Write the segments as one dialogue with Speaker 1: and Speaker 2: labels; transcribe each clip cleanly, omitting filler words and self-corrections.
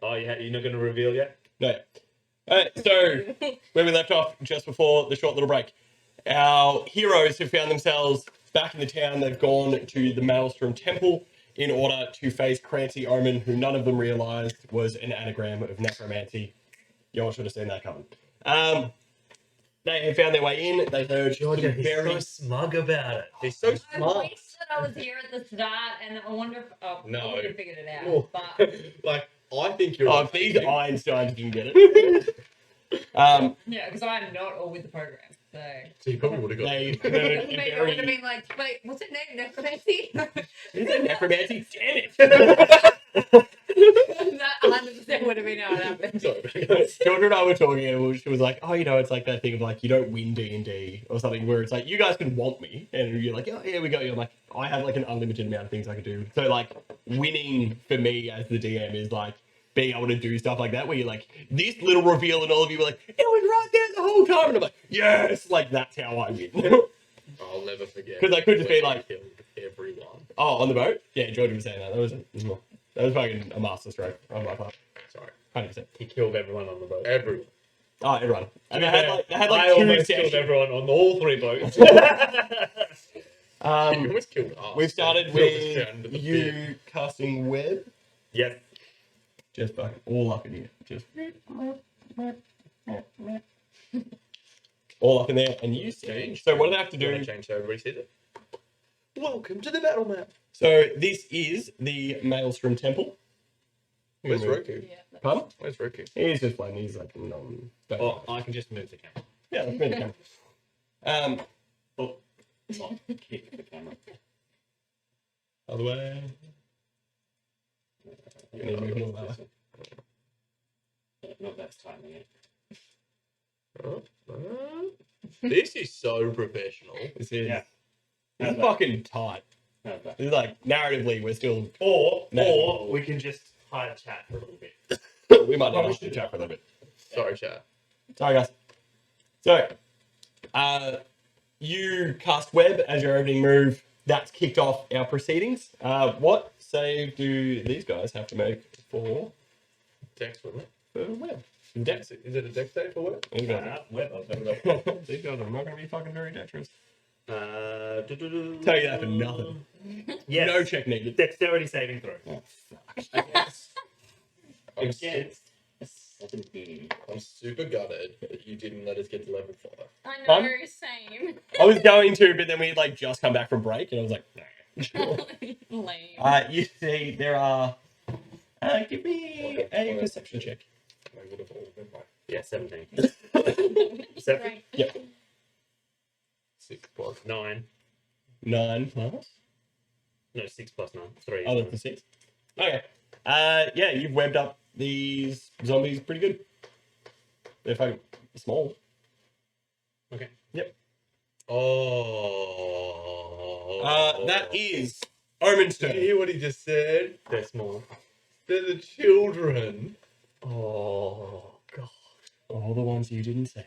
Speaker 1: Oh, yeah, you're not going to reveal yet?
Speaker 2: No. So, where we left off just before the short little break, our heroes have found themselves back in the town. They've gone to the Maelstrom Temple in order to face Crancy Omen, who none of them realised was an anagram of necromancy. You all should have seen that coming. They have found their way in. They've heard
Speaker 1: Georgia, he's
Speaker 2: very
Speaker 1: so smug about it.
Speaker 2: He's so
Speaker 3: I
Speaker 2: smart.
Speaker 3: wish that I was here at the start, and I wonder if I
Speaker 4: No.
Speaker 3: would have figured it out.
Speaker 4: Oh.
Speaker 3: But
Speaker 4: Like, I think you're.
Speaker 2: Oh, if these Einsteins didn't get it.
Speaker 3: yeah, because I'm not all with the program.
Speaker 4: So you probably would have got.
Speaker 2: They
Speaker 3: Maybe
Speaker 2: heard
Speaker 3: I would have
Speaker 2: very...
Speaker 3: been like, wait, what's it named? Necromancy?
Speaker 2: Is it necromancy? Damn it!
Speaker 3: That 100% would have been how it happened.
Speaker 4: Sorry.
Speaker 2: Georgia and I were talking, and she was like, "Oh, you know, it's like that thing of like you don't win D&D or something where it's like you guys can want me, and you're like, oh, here we go." You're like, I have like an unlimited amount of things I can do. So like, winning for me as the DM is like being able to do stuff like that, where you're like this little reveal, and all of you were like, "It was right there the whole time," and I'm like, "Yes!" Like that's how I win.
Speaker 4: I'll never forget.
Speaker 2: 'Cause I could just be
Speaker 4: when
Speaker 2: like-
Speaker 4: he killed everyone.
Speaker 2: Oh, on the boat? Yeah, Georgia was saying that. That was fucking a master stroke on my part.
Speaker 4: Sorry,
Speaker 2: 100%.
Speaker 1: He killed everyone on the boat.
Speaker 4: everyone.
Speaker 2: Oh, everyone. And they had
Speaker 1: I
Speaker 2: like two
Speaker 1: almost killed
Speaker 2: sessions.
Speaker 1: everyone on all 3 boats.
Speaker 4: You almost killed us.
Speaker 2: We've started
Speaker 4: Killed us down to
Speaker 2: with
Speaker 4: the
Speaker 2: you
Speaker 4: bit.
Speaker 2: casting web.
Speaker 1: Yes.
Speaker 2: Just fucking all up in here. Just all up in there. And you see. So what do they have to
Speaker 4: You wanna
Speaker 2: do?
Speaker 4: change so everybody sees it? Welcome to the battle map.
Speaker 2: So this is the Maelstrom Temple.
Speaker 4: Where's Roku?
Speaker 3: Yeah.
Speaker 2: Pardon?
Speaker 4: Where's Roku?
Speaker 2: He's just playing. He's like
Speaker 1: Oh, I can just move the camera.
Speaker 2: yeah, let's move the camera.
Speaker 1: Oh, kick the camera.
Speaker 2: Other way. You need to move it all that way.
Speaker 1: Not that's timing it.
Speaker 4: This is so professional.
Speaker 2: This is
Speaker 1: Yeah.
Speaker 2: this is fucking tight.
Speaker 1: How's that?
Speaker 2: This is like narratively, we're still.
Speaker 1: Or
Speaker 2: No.
Speaker 1: we can just hide chat for a little bit.
Speaker 2: We might need to chat for a little bit.
Speaker 4: Sorry, chat.
Speaker 2: Sorry, guys. So, you cast web as your opening move. That's kicked off our proceedings. What save do these guys have to make for
Speaker 4: Dex, wasn't it?
Speaker 2: web?
Speaker 4: Dex. Is it a dex save for what?
Speaker 2: These guys
Speaker 1: Web.
Speaker 2: are these guys are not going to be fucking very dexterous.
Speaker 1: Tell
Speaker 2: Tell you that for nothing.
Speaker 1: Yes.
Speaker 2: No check needed.
Speaker 1: Dexterity saving throw.
Speaker 2: Oh, fuck.
Speaker 1: Against a 17.
Speaker 4: I'm super gutted that you didn't let us get to level 5.
Speaker 3: I know,
Speaker 2: Fun?
Speaker 3: same.
Speaker 2: I was going to, but then we like just come back from break, and I was like, nah.
Speaker 3: Lame.
Speaker 2: You see, there are. Give me a perception check.
Speaker 4: They would have all been like
Speaker 1: Yeah, 17.
Speaker 3: Great.
Speaker 2: Yep.
Speaker 4: 6 plus.
Speaker 1: 9.
Speaker 2: 9 plus.
Speaker 1: No, 6 plus 9. 3.
Speaker 2: Oh, that's a 6. Okay. Yeah, you've webbed up these zombies pretty good. They're fucking small.
Speaker 1: Okay.
Speaker 2: Yep.
Speaker 4: Oh.
Speaker 2: That is Omen's
Speaker 4: Did you
Speaker 2: turn.
Speaker 4: hear what he just said?
Speaker 1: They're small.
Speaker 4: They're the children.
Speaker 1: Oh, God.
Speaker 2: All the ones you didn't save.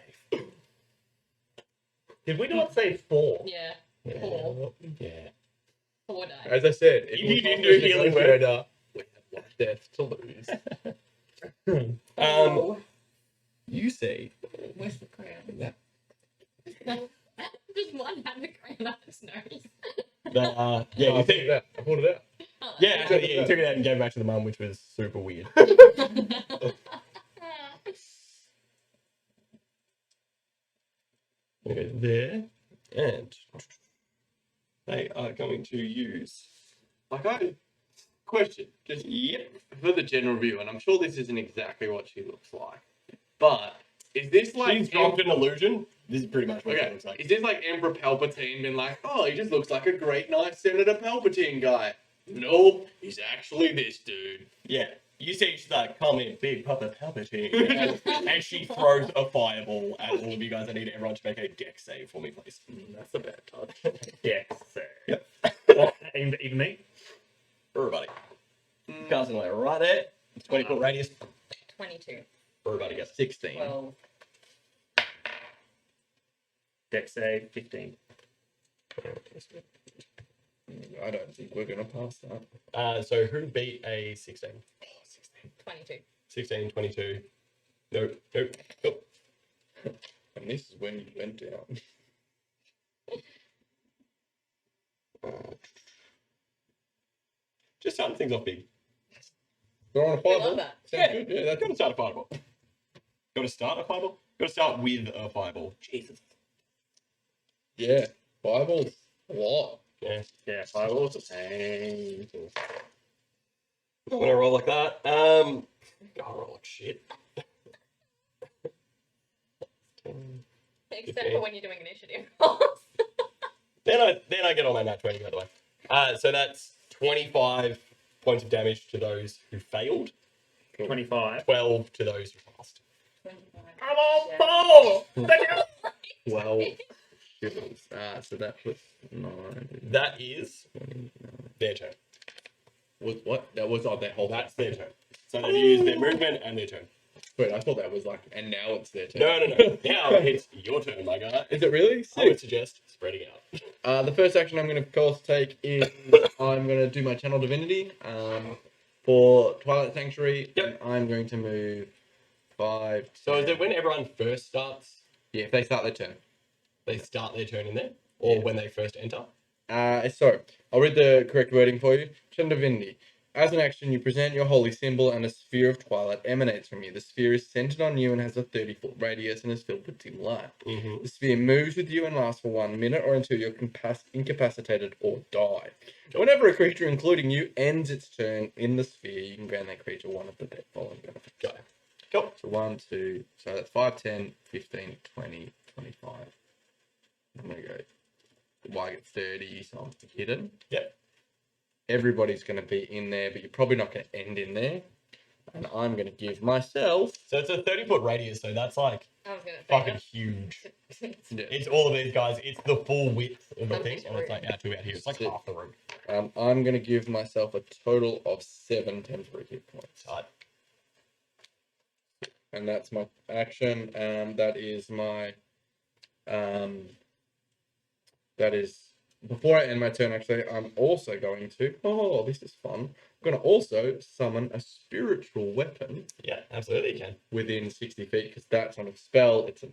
Speaker 1: Did we not say 4?
Speaker 3: Yeah.
Speaker 2: Yeah.
Speaker 3: 4.
Speaker 2: Yeah.
Speaker 3: 4 dice.
Speaker 4: As I said, if
Speaker 2: You
Speaker 4: we
Speaker 2: didn't
Speaker 4: do
Speaker 2: do healing
Speaker 4: negotiator, we have one death to lose.
Speaker 2: You see.
Speaker 3: Where's the crown?
Speaker 2: Yeah.
Speaker 3: Just one had the crown up his nose.
Speaker 2: That, yeah,
Speaker 4: I
Speaker 2: you
Speaker 4: pulled
Speaker 2: think.
Speaker 4: it out. I pulled it out.
Speaker 3: Oh,
Speaker 2: Yeah, actually, yeah, you took it out and gave it back to the mum, which was super weird. Okay, there. And they are going to use.
Speaker 4: Question, just for the general view, and I'm sure this isn't exactly what she looks like, but is this like
Speaker 2: She's dropped an illusion. This is pretty much what it
Speaker 4: okay?
Speaker 2: looks like.
Speaker 4: Is this like Emperor Palpatine been like, oh, he just looks like a great, nice Senator Palpatine guy? Nope, he's actually this dude.
Speaker 2: Yeah. You see, she's like, call me Big Papa Palpatine. And she throws a fireball at all of you guys. I need everyone to make a dex save for me, please.
Speaker 4: That's a bad touch.
Speaker 1: Yes, sir.
Speaker 2: Yep.
Speaker 1: What, even me?
Speaker 2: Everybody. Casting like right there. 20-foot radius.
Speaker 3: 22.
Speaker 2: Everybody gets
Speaker 4: 16.
Speaker 3: 12.
Speaker 1: Dex save 15.
Speaker 4: I don't think we're gonna pass that.
Speaker 2: So who beat a 16?
Speaker 4: Oh, 16.
Speaker 3: 22.
Speaker 2: 16, 22. Nope.
Speaker 4: And this is when you went down.
Speaker 2: Just starting things off big.
Speaker 4: We're on a
Speaker 3: I
Speaker 4: fireball.
Speaker 3: love that.
Speaker 4: Sounds good. Yeah, that's
Speaker 2: Got to start a fireball. Got to start a fireball? Got to start with a fireball.
Speaker 4: Jesus. Yeah, fireballs. A lot.
Speaker 2: Yeah.
Speaker 1: Yeah, fireballs the same.
Speaker 2: I'm gonna roll like that. I'll roll like shit. 10.
Speaker 3: Except
Speaker 2: Okay.
Speaker 3: for when you're doing initiative.
Speaker 2: Then I get all my nat 20 by the way. So that's 25 points of damage to those who failed,
Speaker 1: 25.
Speaker 2: 12 to those who passed.
Speaker 1: I'm on 4!
Speaker 4: 12 shivers. So that was 9.
Speaker 2: That is
Speaker 4: 29.
Speaker 2: their turn.
Speaker 4: Was what? That was on their whole.
Speaker 2: That's their turn. So they've used their movement and their turn.
Speaker 4: Wait, I thought that was like, and now it's their turn.
Speaker 2: No. Now it's your turn, my guy.
Speaker 4: Is it really?
Speaker 2: I would
Speaker 4: Sick.
Speaker 2: suggest spreading out.
Speaker 4: The first action I'm going to, of course, take is I'm going to do my Channel Divinity for Twilight Sanctuary.
Speaker 2: Yep.
Speaker 4: And I'm going to move 5.
Speaker 2: So is
Speaker 4: 10.
Speaker 2: it when everyone first starts,
Speaker 4: Yeah, if they start their turn.
Speaker 2: they start their turn in there? Or
Speaker 4: Yeah.
Speaker 2: when they first enter?
Speaker 4: So, I'll read the correct wording for you. Channel Divinity. As an action, you present your holy symbol and a sphere of twilight emanates from you. The sphere is centered on you and has a 30-foot radius and is filled with dim light.
Speaker 2: Mm-hmm.
Speaker 4: The sphere moves with you and lasts for 1 minute or until you're incapacitated or die. Whenever a creature, including you, ends its turn in the sphere, you can grant that creature one of the following benefits.
Speaker 2: Go. Cool.
Speaker 4: So 1, 2, so that's 5, 10, 15, 20, 25. I'm going to go, well, I get 30, so I'm hidden.
Speaker 2: Yep.
Speaker 4: Everybody's going to be in there, but you're probably not going to end in there. And I'm going to give myself...
Speaker 2: So it's a 30-foot radius, so that's like
Speaker 3: I was going to
Speaker 2: fucking
Speaker 3: say
Speaker 2: huge.
Speaker 4: Yeah.
Speaker 2: It's all of these guys. It's the full width of the
Speaker 3: I'm
Speaker 2: thing,
Speaker 3: just
Speaker 2: and it's like
Speaker 3: rude.
Speaker 2: out to out here. It's like
Speaker 4: Sick.
Speaker 2: half the room.
Speaker 4: I'm going to give myself a total of 7 temporary hit points.
Speaker 2: Tight.
Speaker 4: And that's my action. That is my... that is... Before I end my turn, actually, I'm also going to... Oh, this is fun. I'm going to also summon a spiritual weapon
Speaker 2: Yeah, absolutely you can.
Speaker 4: within 60 feet, because that's not a spell. It's a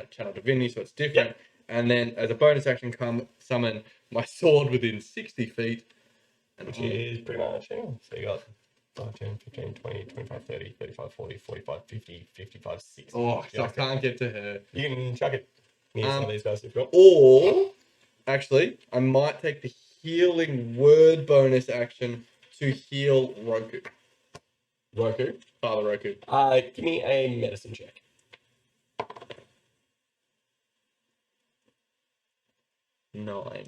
Speaker 4: Channel Divinity, so it's different. And then, as a bonus action, summon my sword within 60 feet. And
Speaker 2: Which is pretty much, yeah. So you got 5, 10, 15, 20, 25, 30, 35, 40, 45, 50, 55, 60.
Speaker 4: Oh, so
Speaker 2: Yeah.
Speaker 4: I can't get to her.
Speaker 2: You can chuck it near some of these guys if you want.
Speaker 4: Or, actually, I might take the healing word bonus action to heal Roku.
Speaker 2: Roku.
Speaker 4: Father Roku.
Speaker 2: Give me a medicine check.
Speaker 4: 9.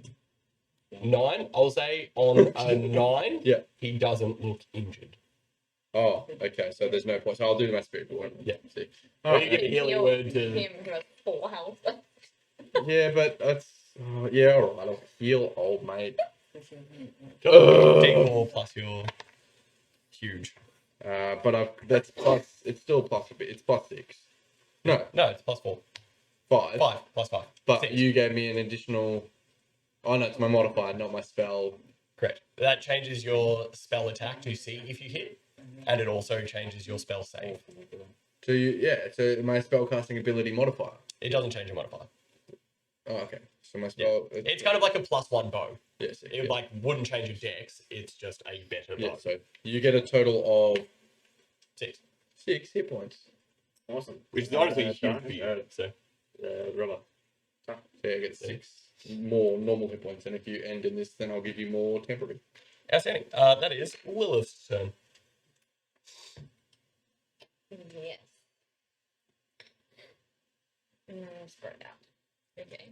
Speaker 2: 9. I'll say on a 9,
Speaker 4: Yeah.
Speaker 2: he doesn't look injured.
Speaker 4: Oh, okay. So there's no point. So I'll do my spiritual one.
Speaker 2: Yeah.
Speaker 4: See.
Speaker 2: Well, you
Speaker 4: Alright.
Speaker 2: get a healing word to.
Speaker 3: him who has 4 health.
Speaker 4: Yeah, but that's. Yeah, alright. I'll heal old mate.
Speaker 2: D4 plus your huge.
Speaker 4: But that's plus. It's still plus a bit. It's plus 6. No,
Speaker 2: No, it's plus 4.
Speaker 4: 5.
Speaker 2: 5 plus 5.
Speaker 4: But
Speaker 2: 6.
Speaker 4: you gave me an additional. Oh no, it's my modifier, not my spell.
Speaker 2: Correct. That changes your spell attack to see if you hit, and it also changes your spell save.
Speaker 4: So so my spell casting ability modifier.
Speaker 2: It doesn't change your modifier.
Speaker 4: Oh, okay. So my spell.
Speaker 2: It's kind of like a +1 bow.
Speaker 4: Yes.
Speaker 2: It like wouldn't change your dex. It's just a better bow.
Speaker 4: Yeah. So you get a total of
Speaker 2: 6,
Speaker 4: 6 hit points.
Speaker 1: Awesome.
Speaker 2: which is honestly
Speaker 1: Uh,
Speaker 2: huge for you. So
Speaker 1: Rilla.
Speaker 4: So yeah, I get 6 more normal hit points, and if you end in this, then I'll give you more temporary.
Speaker 2: outstanding. That is Lilith's turn.
Speaker 3: Yes. Spread it out. Okay.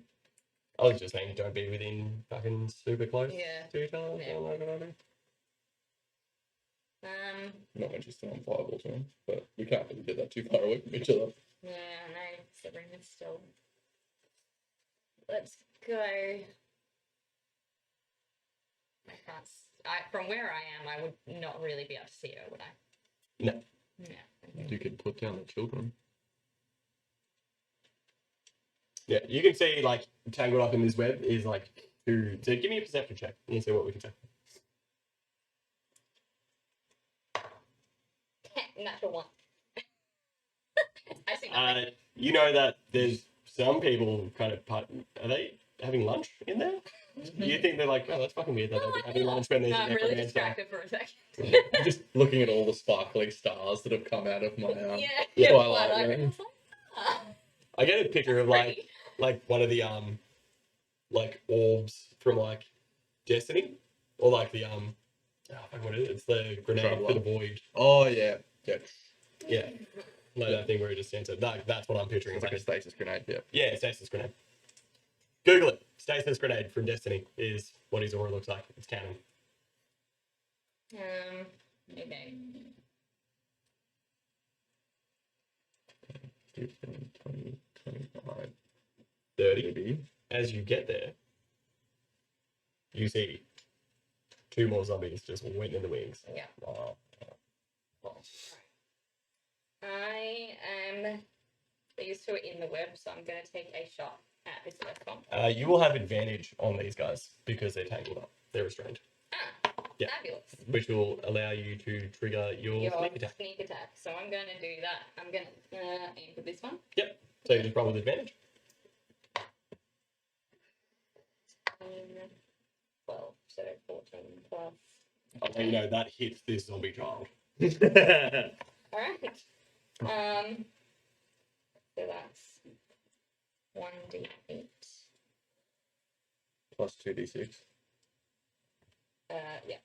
Speaker 2: I was just saying, don't be within fucking super close
Speaker 3: Yeah.
Speaker 2: to each other.
Speaker 3: Yeah.
Speaker 4: Not when she's still on fireball turn, but we can't really get that too far away from each other.
Speaker 3: Yeah, no, Sabrina's still. Let's go. I can't. From where I am, I would not really be able to see her, would I?
Speaker 2: No.
Speaker 3: Yeah. Okay.
Speaker 4: You could put down the children.
Speaker 2: Yeah, you can see like tangled up in this web is like So give me a perception check and see what we can say.
Speaker 3: Natural one. I see nothing.
Speaker 2: You know that there's some people kind of are they having lunch in there? You think they're like, oh, that's fucking weird that they'd be having lunch when there's
Speaker 3: I'm
Speaker 2: an
Speaker 3: really
Speaker 2: necromancer.
Speaker 3: distracted for a second.
Speaker 4: I'm just looking at all the sparkly stars that have come out of my
Speaker 3: Yeah,
Speaker 4: Twilight
Speaker 3: Twilight.
Speaker 4: ring.
Speaker 3: I was like, ah,
Speaker 2: I get a picture of
Speaker 3: pretty.
Speaker 2: like one of the like orbs from like Destiny, or like the fuck, what is it? It's the grenade for
Speaker 4: Traveler.
Speaker 2: the void.
Speaker 4: Oh yeah, yeah.
Speaker 2: Yeah, like that thing where it just stands up. That's what I'm picturing.
Speaker 4: It's like a stasis grenade. Yeah.
Speaker 2: Yeah, stasis grenade. Google it. Stasis grenade from Destiny is what his aura looks like. It's canon.
Speaker 3: Okay.
Speaker 4: 15, 20, 25,
Speaker 2: 30.
Speaker 4: 30.
Speaker 2: As you get there, you see 2 more zombies just waiting in the wings.
Speaker 3: Yeah.
Speaker 2: Wow.
Speaker 3: I am. These two are in the web, so I'm going to take a shot at this left one.
Speaker 2: You will have advantage on these guys because they're tangled up. They're restrained,
Speaker 3: Ah,
Speaker 2: Yeah.
Speaker 3: fabulous.
Speaker 2: which will allow you to trigger your sneak attack.
Speaker 3: Sneak attack. So I'm going to do that. I'm going to aim for this one.
Speaker 2: So you just roll with advantage.
Speaker 3: 12, so 14 plus.
Speaker 2: I'll tell you know that hits this zombie child.
Speaker 3: Alright. So that's 1d8.
Speaker 4: Plus 2d6.
Speaker 3: Yeah.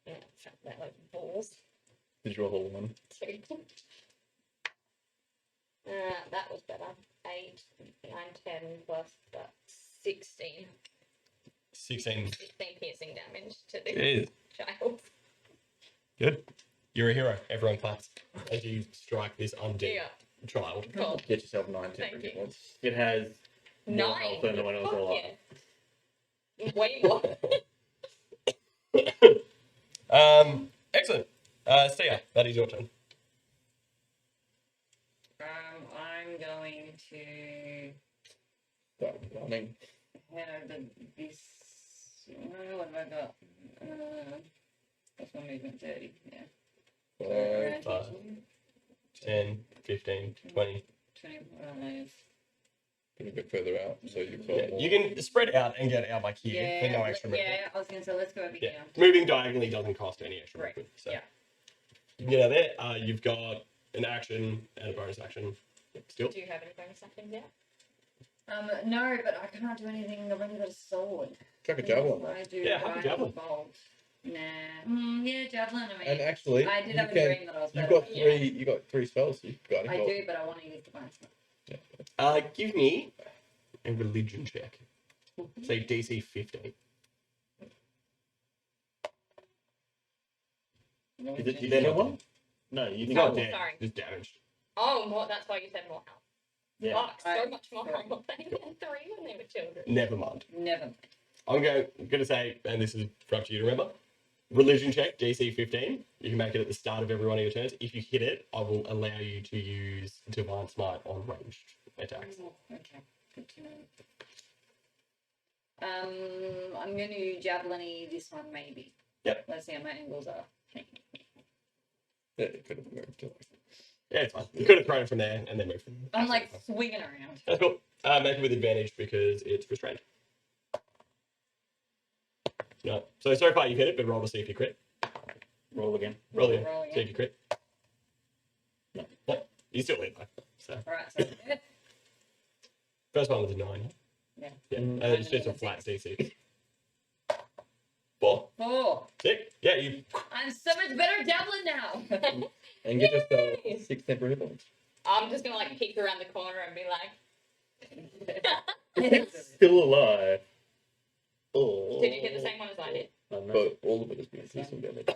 Speaker 3: Yeah, chuck that like balls.
Speaker 4: Did you roll a 1?
Speaker 3: Two. That was better. 8, 9, 10 plus that's 16.
Speaker 2: 16.
Speaker 3: 16 piercing damage to the
Speaker 2: Jeez.
Speaker 3: child.
Speaker 2: Good. You're a hero. Everyone claps as you strike this undead
Speaker 3: Yeah.
Speaker 2: child.
Speaker 3: Cool.
Speaker 4: Get yourself 9
Speaker 3: Thank
Speaker 4: temporary
Speaker 3: you.
Speaker 4: points.
Speaker 1: It has more
Speaker 3: 9.
Speaker 1: health than when it was
Speaker 3: Fuck
Speaker 1: alive.
Speaker 3: yeah. Way more.
Speaker 2: Excellent. Sia, that is your turn.
Speaker 5: I'm going to
Speaker 4: Start running.
Speaker 5: head over this. What have I got? That's my movement 30. Yeah. So around
Speaker 2: 5,
Speaker 5: here,
Speaker 2: 10, 15, 20.
Speaker 5: 25.
Speaker 4: Put a bit further out, so you've got
Speaker 2: Yeah,
Speaker 4: more.
Speaker 2: you can spread out and get out like here for no extra movement.
Speaker 5: Yeah, I was going to say, let's go over
Speaker 2: Yeah.
Speaker 5: here.
Speaker 2: Moving diagonally doesn't cost any extra
Speaker 5: Right.
Speaker 2: movement. So
Speaker 5: Yeah.
Speaker 2: you can get out there. You've got an action and a bonus action still.
Speaker 3: Do you have any bonus actions yet?
Speaker 5: No, but I can't do anything. I've only got a sword.
Speaker 4: Chuck a javelin.
Speaker 5: I do.
Speaker 2: Yeah,
Speaker 5: but
Speaker 2: have a
Speaker 5: I
Speaker 2: javelin.
Speaker 5: bolt. Nah. Yeah, javelin. I mean,
Speaker 4: And actually,
Speaker 5: I did
Speaker 4: you
Speaker 5: have a
Speaker 4: can,
Speaker 5: dream that I was
Speaker 4: you've
Speaker 5: better.
Speaker 4: got 3. You got 3 spells. You've got
Speaker 5: I do, but I want to use the bonus one.
Speaker 2: Give me a religion check. Say DC 15.
Speaker 1: Is it
Speaker 2: You're
Speaker 1: dead
Speaker 2: not
Speaker 1: one?
Speaker 2: dead.
Speaker 1: No, you
Speaker 2: You're
Speaker 1: think
Speaker 2: not
Speaker 3: Oh,
Speaker 2: dead.
Speaker 3: sorry.
Speaker 2: Just damaged.
Speaker 3: Oh, more. That's why you said more health.
Speaker 1: Yeah.
Speaker 3: Fuck, so
Speaker 5: I-
Speaker 3: much more
Speaker 5: sorry.
Speaker 3: health. They had 3 when they were children.
Speaker 2: Never mind.
Speaker 5: Never.
Speaker 2: I'm going to say, and this is for up to you to remember, religion check, DC 15. You can make it at the start of every one of your turns. If you hit it, I will allow you to use Divine Smite on ranged attacks.
Speaker 5: Okay, good to know. I'm going to javelin this one maybe.
Speaker 2: Yep.
Speaker 5: Let's see how my angles are.
Speaker 4: Yeah, it could have moved to
Speaker 2: Yeah, it's fine. You could have thrown it from there and then moved.
Speaker 5: I'm like swinging around.
Speaker 2: That's cool. Make it with advantage because it's restrained. No. So far you've hit it, but roll to see if you crit.
Speaker 1: Roll again.
Speaker 2: Roll again.
Speaker 5: Roll
Speaker 2: See
Speaker 5: again.
Speaker 2: if you crit. No. You still hit though. So
Speaker 5: Alright, so
Speaker 2: first one was a 9.
Speaker 5: Yeah.
Speaker 2: Yeah.
Speaker 4: Mm.
Speaker 2: It's just a flat DC. 4.
Speaker 5: 4.
Speaker 2: 6. Yeah, you
Speaker 5: I'm so much better javelin now.
Speaker 4: And get yourself
Speaker 3: Yay!
Speaker 4: 6 temporary points.
Speaker 3: I'm just gonna like peek around the corner and be like,
Speaker 1: It's still alive. Oh.
Speaker 3: did you hit the same one as I did?
Speaker 1: Oh, no.
Speaker 4: But all of it is being decent damage.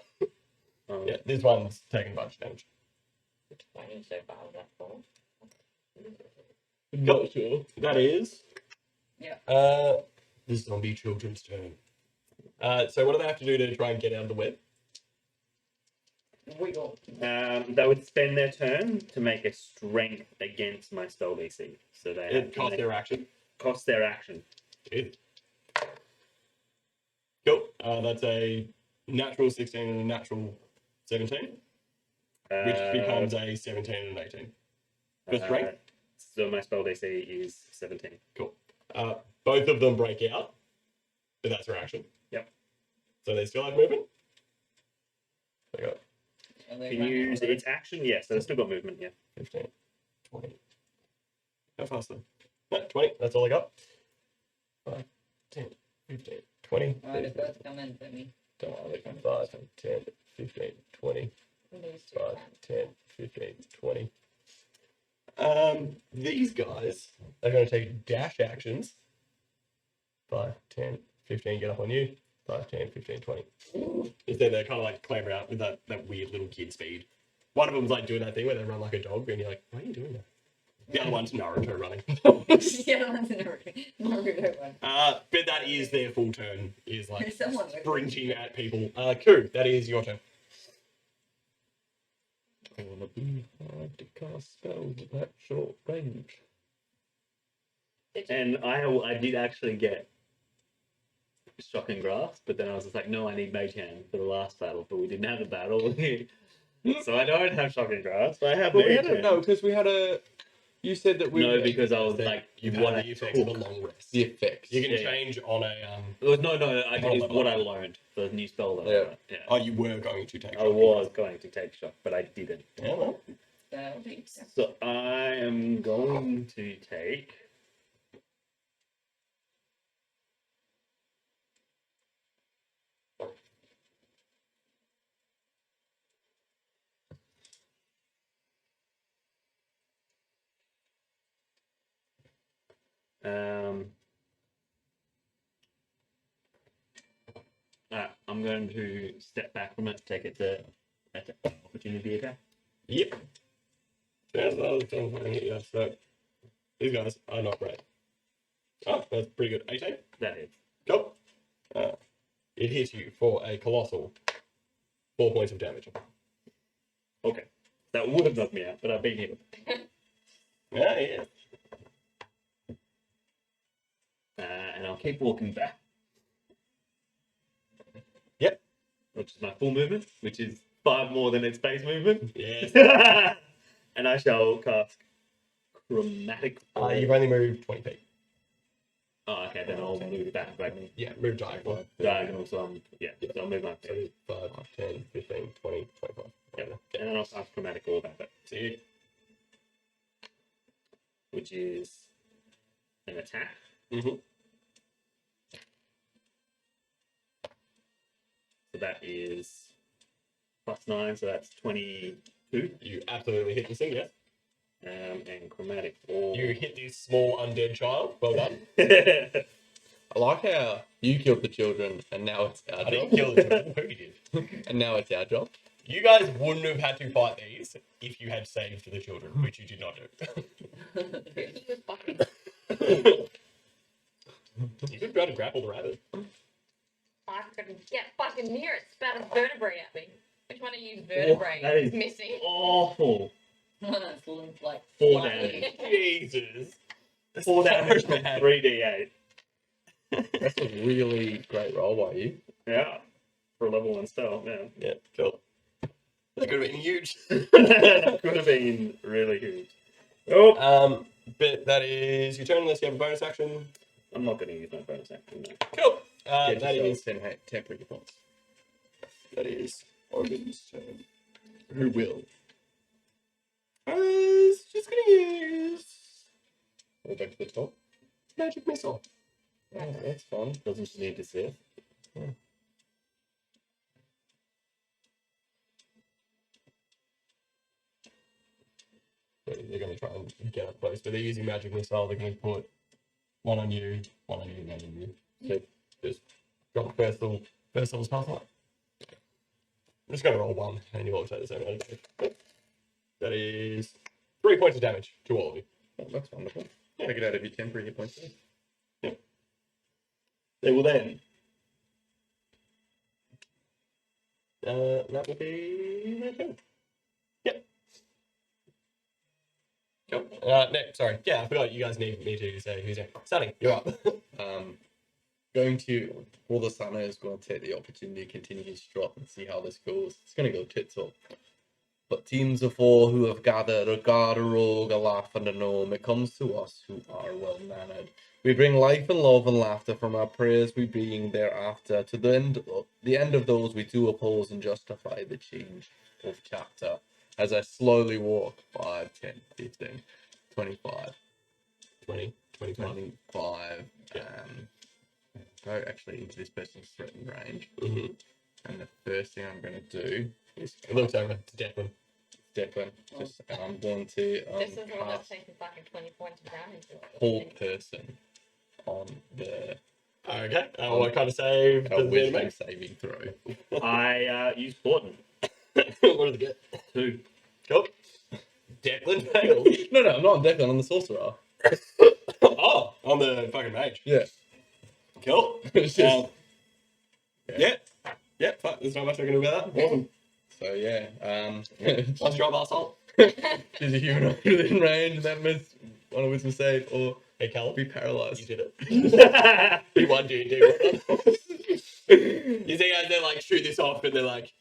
Speaker 2: yeah, this one's taking a bunch of damage.
Speaker 3: 20 so far, was that 4?
Speaker 4: Not sure.
Speaker 2: That is
Speaker 5: Yeah.
Speaker 2: the zombie children's turn. So what do they have to do to try and get out of the web?
Speaker 5: Wiggle.
Speaker 1: They would spend their turn to make a strength against my spell DC. So they have
Speaker 2: It
Speaker 1: to
Speaker 2: costs
Speaker 1: make-
Speaker 2: their action.
Speaker 1: cost their action.
Speaker 2: Jeez. Cool. That's a natural 16 and a natural 17, which becomes a 17 and an 18. For strength?
Speaker 1: So my spell DC is 17.
Speaker 2: Cool. Both of them break out, but that's their action.
Speaker 1: Yep.
Speaker 2: So they still have movement? They got
Speaker 5: And they
Speaker 1: Can
Speaker 5: run
Speaker 1: you use
Speaker 5: over.
Speaker 1: its action? Yes, so it's still got movement, yeah.
Speaker 2: 15, 20. How fast then? No, 20. That's all I got. 5, 10, 15, 20.
Speaker 5: Alright, if both come in for me.
Speaker 2: Don't worry. 5, 10, 15, 20.
Speaker 3: These two
Speaker 2: 5,
Speaker 3: can.
Speaker 2: 10, 15, 20. These guys are going to take dash actions. 5, 10, 15, get up on you. 5, 10, 15, 20. Instead, they're kind of like clamber out with that weird little kid speed. One of them's like doing that thing where they run like a dog, and you're like, why are you doing that? The other one's Naruto running.
Speaker 5: Yeah, one's in Naruto one.
Speaker 2: But that is their full turn, is like
Speaker 5: There's someone with
Speaker 2: sprinting at people. Ku, that is your turn. I want to be hard to cast spells at that short range.
Speaker 1: And I did actually get Shocking Grasp, but then I was just like, no, I need Mage Hand for the last battle, but we didn't have a battle. So I don't have Shocking Grasp. I have
Speaker 2: But we
Speaker 1: Mage
Speaker 2: had
Speaker 1: Hand.
Speaker 2: because we had a. You said that we.
Speaker 1: No, because I was like,
Speaker 2: you've
Speaker 1: what
Speaker 2: had
Speaker 1: I
Speaker 2: the effects of a
Speaker 1: took.
Speaker 2: long rest.
Speaker 4: The effects.
Speaker 2: You can
Speaker 1: Yeah, yeah.
Speaker 2: change on a.
Speaker 1: No, I
Speaker 2: Oh,
Speaker 1: it's
Speaker 2: level
Speaker 1: what
Speaker 2: up.
Speaker 1: I learned. The new spell that I
Speaker 4: Yeah.
Speaker 1: learned. Yeah.
Speaker 2: Oh, you were going to take.
Speaker 1: I was going to take shock, but I didn't.
Speaker 2: Yeah, well.
Speaker 5: That'll be
Speaker 1: So I am going to take. I'm going to step back from it, take it to opportunity attack.
Speaker 2: Yep. There's another thing for me here. So these guys are not great. Oh, that's pretty good. 18.
Speaker 1: That is.
Speaker 2: Go. It hits you for a colossal 4 points of damage.
Speaker 1: Okay. That would have knocked me out, but I've been hit.
Speaker 2: Yeah.
Speaker 1: And I'll keep walking back.
Speaker 2: Yep.
Speaker 1: Which is my full movement, which is 5 more than its base movement.
Speaker 2: Yes.
Speaker 1: And I shall cast Chromatic.
Speaker 2: You've only moved 20 feet.
Speaker 1: Oh, okay, then I'll move back. Like,
Speaker 2: Yeah, move diagonal.
Speaker 1: diagonal, so so I'll move my
Speaker 2: So 5, 10, 15, 20, 25.
Speaker 1: Yep. And then I'll cast Chromatic Orb at it,
Speaker 2: See?
Speaker 1: which is an attack.
Speaker 2: Mm-hmm.
Speaker 1: So that is +9, so that's 22.
Speaker 2: You absolutely hit this thing, yes.
Speaker 1: And Chromatic Orb.
Speaker 2: You hit this small undead child. Well done.
Speaker 4: I like how you killed the children and now it's our
Speaker 2: I didn't
Speaker 4: job.
Speaker 2: kill the children. Who did?
Speaker 4: And now it's our job.
Speaker 2: You guys wouldn't have had to fight these if you had saved the children, which you did not do.
Speaker 3: He was fucking.
Speaker 2: You could try to grapple the rabbit.
Speaker 3: I couldn't get fucking near it. Spat a vertebrae at me. Which one of you vertebrae
Speaker 1: that
Speaker 3: is
Speaker 1: is-
Speaker 3: missing?
Speaker 1: Awful.
Speaker 5: It's limp like
Speaker 1: 4
Speaker 5: slightly.
Speaker 1: damage.
Speaker 2: Jesus.
Speaker 1: 4 damage from
Speaker 2: bad.
Speaker 1: 3d8.
Speaker 4: That's a really great roll by you.
Speaker 1: Yeah. For a level 1 spell, yeah.
Speaker 2: Yeah, cool. That could have been huge.
Speaker 1: That could have been really huge. Oh,
Speaker 2: But that is your turn unless you have a bonus action.
Speaker 1: I'm not going to use my bonus action. No.
Speaker 2: Cool.
Speaker 4: Get
Speaker 2: That
Speaker 4: yourself
Speaker 2: is
Speaker 4: 10 temporary points.
Speaker 2: Organ's turn. Who will? Is just gonna use
Speaker 4: Go back to the top.
Speaker 2: magic missile.
Speaker 4: Oh, that's fun.
Speaker 1: Doesn't she need to see it?
Speaker 2: So they're gonna try and get up close, but they're using magic missile. They're gonna put one on you, one on you, one on you. So just drop the first level spell slot. I'm just gonna roll one, and you all take the same amount of damage. That is 3 points of damage to all of you.
Speaker 4: Oh, that's wonderful. Take it out of your temporary hit points.
Speaker 1: They will then.
Speaker 2: That will be my turn. Yep. Cool. No, sorry. Yeah, I forgot you guys need me to say who's next. Sunny, you're up.
Speaker 4: going to, well, the Sana is going to take the opportunity to continue his trot and see how this goes. It's going to go tits up. But teams of four who have gathered, a guard, a rogue, a laugh, and a gnome, it comes to us who are well-mannered. We bring life and love and laughter from our prayers we being thereafter. To the end of those we do oppose and justify the change of chapter. As I slowly walk 5, 10, 15, 25,
Speaker 2: 20, 25.
Speaker 4: 25,
Speaker 2: Yeah.
Speaker 4: go actually into this person's threatened range.
Speaker 2: Mm-hmm.
Speaker 4: And the first thing I'm going to do is
Speaker 2: It looks over to Declan.
Speaker 4: Declan. Just, and I'm going to
Speaker 3: This is the one that's
Speaker 4: cast
Speaker 3: taking fucking 20 points of damage.
Speaker 4: hold person on the
Speaker 2: Okay. What kind of save does it
Speaker 4: wisdom
Speaker 2: make?
Speaker 4: saving throw.
Speaker 1: I use Portent.
Speaker 2: What does it get?
Speaker 1: 2.
Speaker 2: Cool. Declan failed.
Speaker 4: No, I'm not on Declan. I'm the sorcerer.
Speaker 2: Oh, on the fucking mage.
Speaker 4: Yeah.
Speaker 2: Cool.
Speaker 4: It's just-
Speaker 2: Um, yeah. Yeah, fuck, there's not much I can do about that. Awesome.
Speaker 4: So yeah.
Speaker 2: Nice job, asshole.
Speaker 4: She's a humanoid within range, and that miss on a wisdom save or
Speaker 2: Hey, Callum,
Speaker 4: be
Speaker 2: you
Speaker 4: paralyzed.
Speaker 2: did it. You won, dude. You see guys, they like shoot this off and they're like,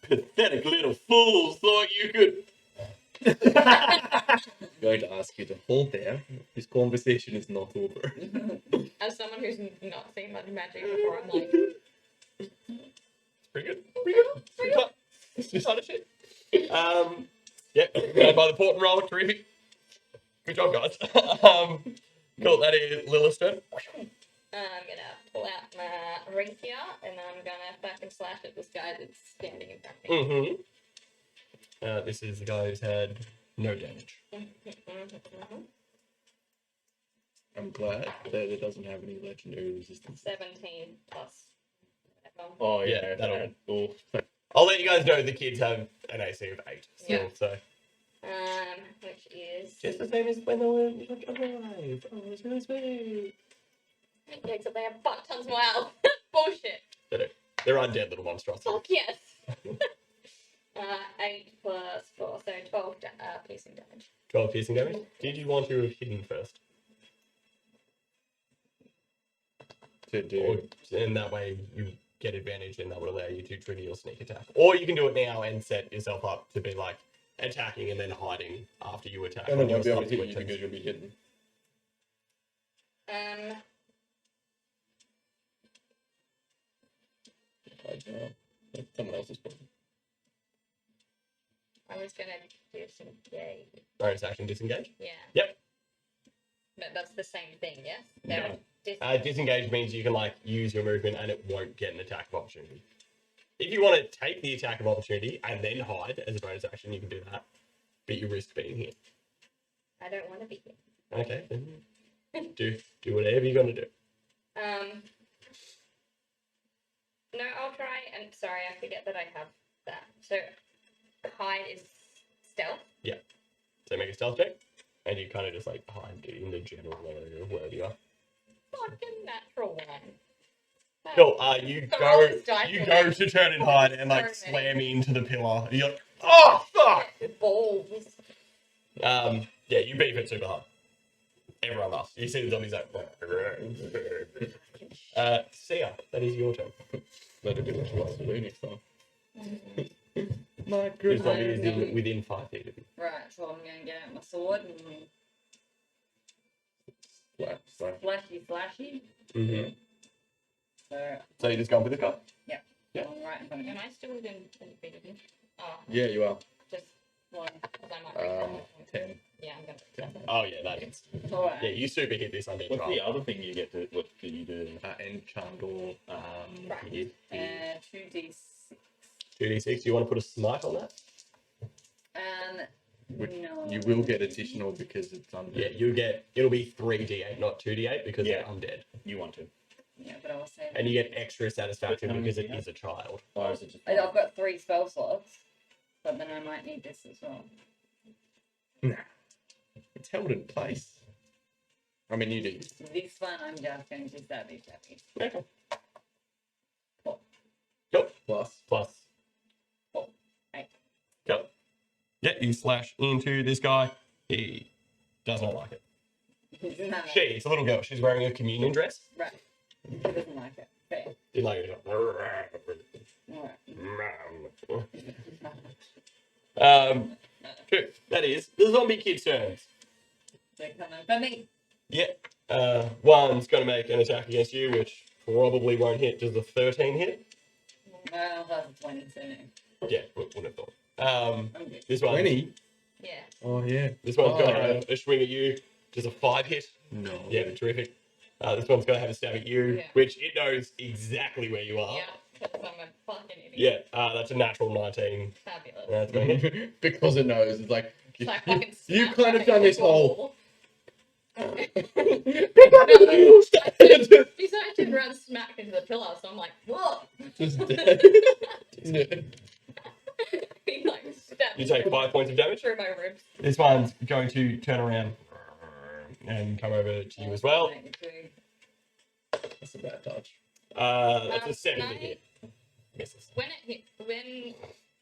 Speaker 2: pathetic little fools thought you could.
Speaker 4: Going to ask you to hold there. This conversation is not over.
Speaker 3: As someone who's not seen much magic before, I'm like,
Speaker 2: Pretty good. Pretty good. Pretty good. This kind of shit. Yeah, by the port and roll, terrific. Good job, guys. Cool, that is Lilith's turn.
Speaker 3: I'm gonna pull out my rapier and I'm gonna fucking slash at this guy that's standing in front of me.
Speaker 2: Mm-hmm. This is the guy who's had no damage.
Speaker 4: I'm glad that it doesn't have any legendary resistance.
Speaker 3: 17 plus. whatever.
Speaker 1: Oh
Speaker 2: Yeah,
Speaker 1: yeah,
Speaker 2: that'll-
Speaker 1: that. Oh,
Speaker 2: I'll let you guys know the kids have an AC of 8 still,
Speaker 3: Yeah.
Speaker 2: so.
Speaker 3: Which is.
Speaker 2: Just the same as when they were alive. Oh, it's really sweet.
Speaker 3: Yeah, except they have fuck tons more health. Bullshit.
Speaker 2: They're undead little monstrosities.
Speaker 3: Fuck yes. 8 plus 4, so 12 piercing damage.
Speaker 2: 12 piercing damage. Did you want to have hidden first?
Speaker 4: To
Speaker 2: Or,
Speaker 4: do.
Speaker 2: and that way you get advantage and that would allow you to trigger your sneak attack. Or you can do it now and set yourself up to be like attacking and then hiding after you attack.
Speaker 4: And
Speaker 2: when
Speaker 4: then won't be
Speaker 2: your
Speaker 4: able to hit you
Speaker 2: subsequent
Speaker 4: because you'll be hidden. I don't know. That's someone else's problem.
Speaker 3: I was gonna do some gay.
Speaker 2: bonus action disengage.
Speaker 3: Yeah.
Speaker 2: Yep.
Speaker 3: But that's the same thing, yes?
Speaker 2: No.
Speaker 3: They're
Speaker 2: Disengage means you can like use your movement and it won't get an attack of opportunity. If you want to take the attack of opportunity and then hide as a bonus action, you can do that. But you risk being hit.
Speaker 3: I don't want to be here.
Speaker 2: Okay. Then do whatever you're gonna do.
Speaker 3: No, I'll try. And sorry, I forget that I have that. So, hide is stealth.
Speaker 2: So make a stealth check, and you kind of just like hide in the general area of wherever you are.
Speaker 3: Fucking natural one.
Speaker 2: Cool. You
Speaker 3: The
Speaker 2: go.
Speaker 3: roll is dice
Speaker 2: You
Speaker 3: for
Speaker 2: go
Speaker 3: me.
Speaker 2: to turn and hide, and like
Speaker 3: So many.
Speaker 2: slam into the pillar. You're like, oh fuck.
Speaker 3: Balls.
Speaker 2: Yeah, you beef it super hard. Everyone laughs. You see the zombies like. Sia, that is your turn.
Speaker 4: Let it be what she wants to do next time. My
Speaker 2: Your zombie is
Speaker 5: goodness.
Speaker 2: within 5 feet of you.
Speaker 5: Right, so I'm gonna get out my sword and slashy.
Speaker 2: Mm-hmm.
Speaker 5: So
Speaker 2: So you just go for this guy. Yeah.
Speaker 5: I'm right in front of
Speaker 3: Am
Speaker 5: you.
Speaker 3: I still within 10 feet of you? Oh,
Speaker 4: Yeah, you are.
Speaker 3: just one. Because I might reach that.
Speaker 4: 10.
Speaker 3: Yeah, I'm gonna.
Speaker 2: Oh yeah, that is.
Speaker 5: Alright.
Speaker 2: Yeah, you super hit this undead
Speaker 1: What's
Speaker 2: trial.
Speaker 1: the other thing you get to? What do you do?
Speaker 4: Enchant or
Speaker 3: Right.
Speaker 4: hit.
Speaker 5: 2d6.
Speaker 2: 2d6. Do you want to put a smite on that?
Speaker 5: And
Speaker 4: Which
Speaker 5: no.
Speaker 4: you will get additional because it's undead.
Speaker 2: Yeah, you get. It'll be 3d8, not 2d8, because
Speaker 1: Yeah.
Speaker 2: they're undead,
Speaker 1: You want to?
Speaker 5: Yeah, but I was saying.
Speaker 2: and you get extra satisfaction
Speaker 1: How many
Speaker 2: because
Speaker 1: do
Speaker 2: it
Speaker 1: you have?
Speaker 2: is a child.
Speaker 1: Or is it just?
Speaker 5: I've got 3 spell slots, but then I might need this as well.
Speaker 4: It's held in place. I mean, you do.
Speaker 5: So this one, I'm just going to stabby.
Speaker 2: Okay.
Speaker 4: Plus.
Speaker 2: Plus.
Speaker 5: Oh, eight.
Speaker 2: Go. Yeah, you slash into this guy. He does not like it.
Speaker 5: No.
Speaker 2: She, it's a little girl. She's wearing a communion dress.
Speaker 5: Right. He doesn't like it. Fair.
Speaker 2: Didn't like it.
Speaker 5: Alright.
Speaker 2: True. That is the zombie kid's turns.
Speaker 5: They're coming for me.
Speaker 2: Yeah. One's going to make an attack against you, which probably won't hit. Does the 13 hit?
Speaker 5: Well, that's a 20, so no.
Speaker 2: Yeah, wouldn't have thought.
Speaker 5: I'm good.
Speaker 2: This one.
Speaker 4: 20?
Speaker 3: Yeah.
Speaker 4: Oh, yeah.
Speaker 2: This one's going to
Speaker 4: Oh.
Speaker 2: have a swing at you. Does a 5 hit?
Speaker 4: No.
Speaker 2: Yeah, terrific. This one's going to have a stab at you,
Speaker 3: Yeah.
Speaker 2: which it knows exactly where you are.
Speaker 3: Yeah. Because I'm a fucking idiot.
Speaker 2: Yeah, that's a natural 19.
Speaker 3: Fabulous.
Speaker 2: That's going to hit.
Speaker 4: Because it knows. It's like,
Speaker 3: So I
Speaker 4: you,
Speaker 3: fucking
Speaker 4: you
Speaker 3: smack
Speaker 4: kind
Speaker 3: my
Speaker 4: of done this
Speaker 3: into a
Speaker 4: whole.
Speaker 3: wall.
Speaker 4: Just
Speaker 3: She's actually run smack into the pillar, so I'm like, whoa!
Speaker 4: dead.
Speaker 3: He like stabbed
Speaker 2: You take 5 points of damage.
Speaker 3: through my ribs.
Speaker 2: This one's going to turn around and come over to you as well.
Speaker 5: 92.
Speaker 4: That's a bad touch.
Speaker 2: That's a 7
Speaker 3: Can
Speaker 2: to
Speaker 3: I-
Speaker 2: hit. Misses.
Speaker 3: When it hit, when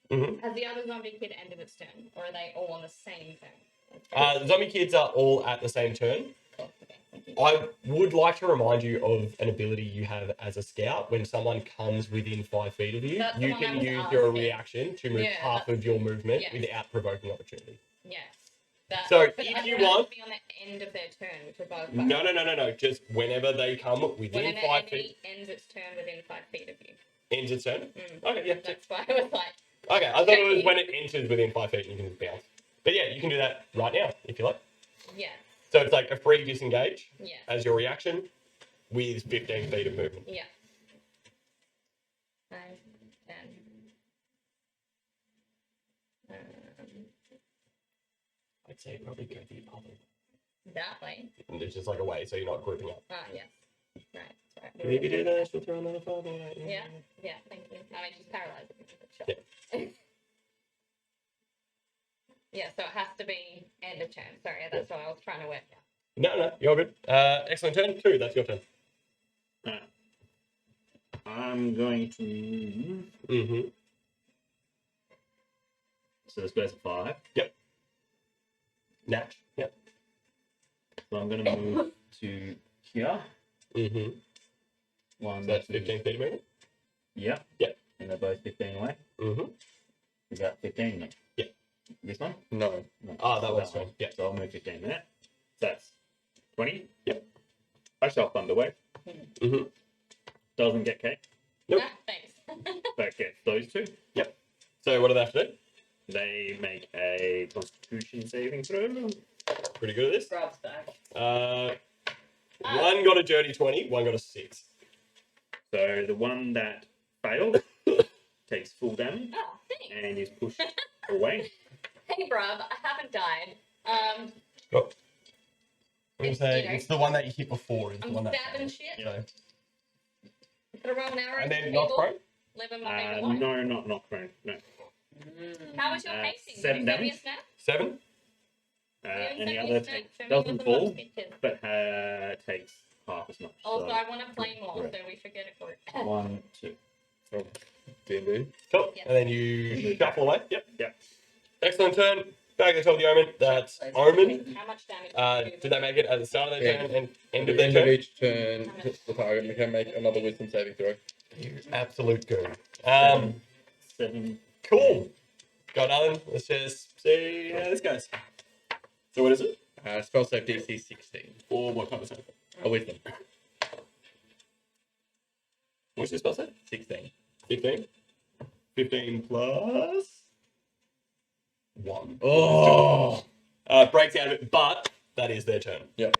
Speaker 2: Mhm.
Speaker 3: has the other zombie kid ended its turn, or are they all on the same turn?
Speaker 2: The zombie kids are all at the same turn.
Speaker 3: Okay, thank you.
Speaker 2: I would like to remind you of an ability you have as a scout. When someone comes within 5 feet of you,
Speaker 3: That's the
Speaker 2: you
Speaker 3: one I
Speaker 2: can
Speaker 3: was
Speaker 2: use your
Speaker 3: asking.
Speaker 2: reaction to move
Speaker 3: Yeah,
Speaker 2: half
Speaker 3: that's-
Speaker 2: of your movement
Speaker 3: yes.
Speaker 2: without provoking opportunity.
Speaker 3: Yes. That,
Speaker 2: So,
Speaker 3: but
Speaker 2: if
Speaker 3: I
Speaker 2: you
Speaker 3: want it
Speaker 2: want-
Speaker 3: to be on the end of their turn, which is about
Speaker 2: No. Just whenever they come within
Speaker 3: when an
Speaker 2: 5
Speaker 3: enemy
Speaker 2: feet,
Speaker 3: ends its turn within 5 feet of you.
Speaker 2: ends its turn.
Speaker 3: Mm.
Speaker 2: Okay, yeah.
Speaker 3: That's why I was like,
Speaker 2: Okay, I thought it was when it enters within 5 feet and you can bounce. But yeah, you can do that right now if you like.
Speaker 3: yes,
Speaker 2: So it's like a free disengage
Speaker 3: yes,
Speaker 2: as your reaction with 15 feet of movement.
Speaker 3: yeah. 5, 10.
Speaker 2: I'd say probably go the other.
Speaker 3: That way.
Speaker 2: And it's just like a way so you're not grouping up.
Speaker 3: Ah, yes. Right, that's right.
Speaker 2: Maybe do that, she'll throw another 5 on it.
Speaker 3: Yeah, yeah, thank you. I mean, she's paralyzed. Sure. Yeah, so it has to be end of turn. Sorry, that's what I was trying to work out.
Speaker 2: No, you're good. Excellent turn. 2, that's your turn.
Speaker 1: I'm going to.
Speaker 2: Mm-hmm.
Speaker 1: So this goes to 5.
Speaker 2: Natch. Yep.
Speaker 1: So I'm going to move to here.
Speaker 2: Mm-hmm.
Speaker 1: One.
Speaker 2: So that's 15 feet of movement.
Speaker 1: Yeah.
Speaker 2: Yep.
Speaker 1: And they're both 15 away.
Speaker 2: Mm-hmm.
Speaker 1: Is that 15 then?
Speaker 2: Yeah.
Speaker 1: This one?
Speaker 4: No.
Speaker 1: No.
Speaker 2: Ah, that
Speaker 1: So
Speaker 2: one's fine. Yeah.
Speaker 1: So I'll move 15 there. So that's 20.
Speaker 2: Yep.
Speaker 1: I shall Thunderwave.
Speaker 2: Mm-hmm.
Speaker 1: Doesn't get cake,
Speaker 2: Nope.
Speaker 3: Ah, thanks.
Speaker 1: but gets those two.
Speaker 2: So what do they have to do?
Speaker 1: They make a Constitution saving throw.
Speaker 2: Pretty good at this.
Speaker 5: Grabs back.
Speaker 2: One got a dirty 20, one got a 6.
Speaker 1: So the one that failed takes full damage
Speaker 3: Oh, thanks.
Speaker 1: and is pushed away.
Speaker 3: Hey, bruv, I haven't died.
Speaker 2: I'm gonna say
Speaker 3: You know,
Speaker 2: it's the one that you hit before is the
Speaker 3: I'm
Speaker 2: one that
Speaker 3: stabbing
Speaker 2: failed.
Speaker 3: shit.
Speaker 2: So,
Speaker 3: Put a roll an arrow
Speaker 2: and
Speaker 3: into
Speaker 2: then not
Speaker 3: people,
Speaker 2: prone.
Speaker 3: living my favorite life.
Speaker 1: No, not prone. No.
Speaker 3: How was your pacing?
Speaker 1: 7
Speaker 3: Did you send me a
Speaker 1: damage.
Speaker 3: snap?
Speaker 2: 7.
Speaker 3: You
Speaker 1: And
Speaker 3: sent
Speaker 1: the
Speaker 3: me a
Speaker 1: other
Speaker 3: snap. Show me
Speaker 1: doesn't
Speaker 3: the little
Speaker 1: fall,
Speaker 3: pictures.
Speaker 1: but takes half as much.
Speaker 3: Also,
Speaker 1: so
Speaker 3: I want to play more,
Speaker 1: Right.
Speaker 3: so we should get a group.
Speaker 1: 1, 2.
Speaker 4: D&D.
Speaker 2: Cool.
Speaker 3: Yeah.
Speaker 2: And then you shuffle away. Yep.
Speaker 1: Yep.
Speaker 2: Excellent turn. Back at the top of the omen. That's Omen.
Speaker 3: How much damage?
Speaker 2: Did they make it at the start of their
Speaker 4: Yeah.
Speaker 2: turn and end
Speaker 4: At
Speaker 2: of
Speaker 4: the
Speaker 2: their
Speaker 4: end of
Speaker 2: turn?
Speaker 4: each turn, the target can make another wisdom saving throw.
Speaker 2: You absolute goon.
Speaker 1: 7.
Speaker 2: Cool. Got nothing. Let's just see how this goes. So what is it?
Speaker 4: Spell save DC 16.
Speaker 2: For what type of save?
Speaker 4: A wisdom.
Speaker 2: What's your spell set?
Speaker 4: 16.
Speaker 2: 15. 15 plus 1.
Speaker 4: Oh!
Speaker 2: Breaks out of it, but that is their turn.
Speaker 4: Yep.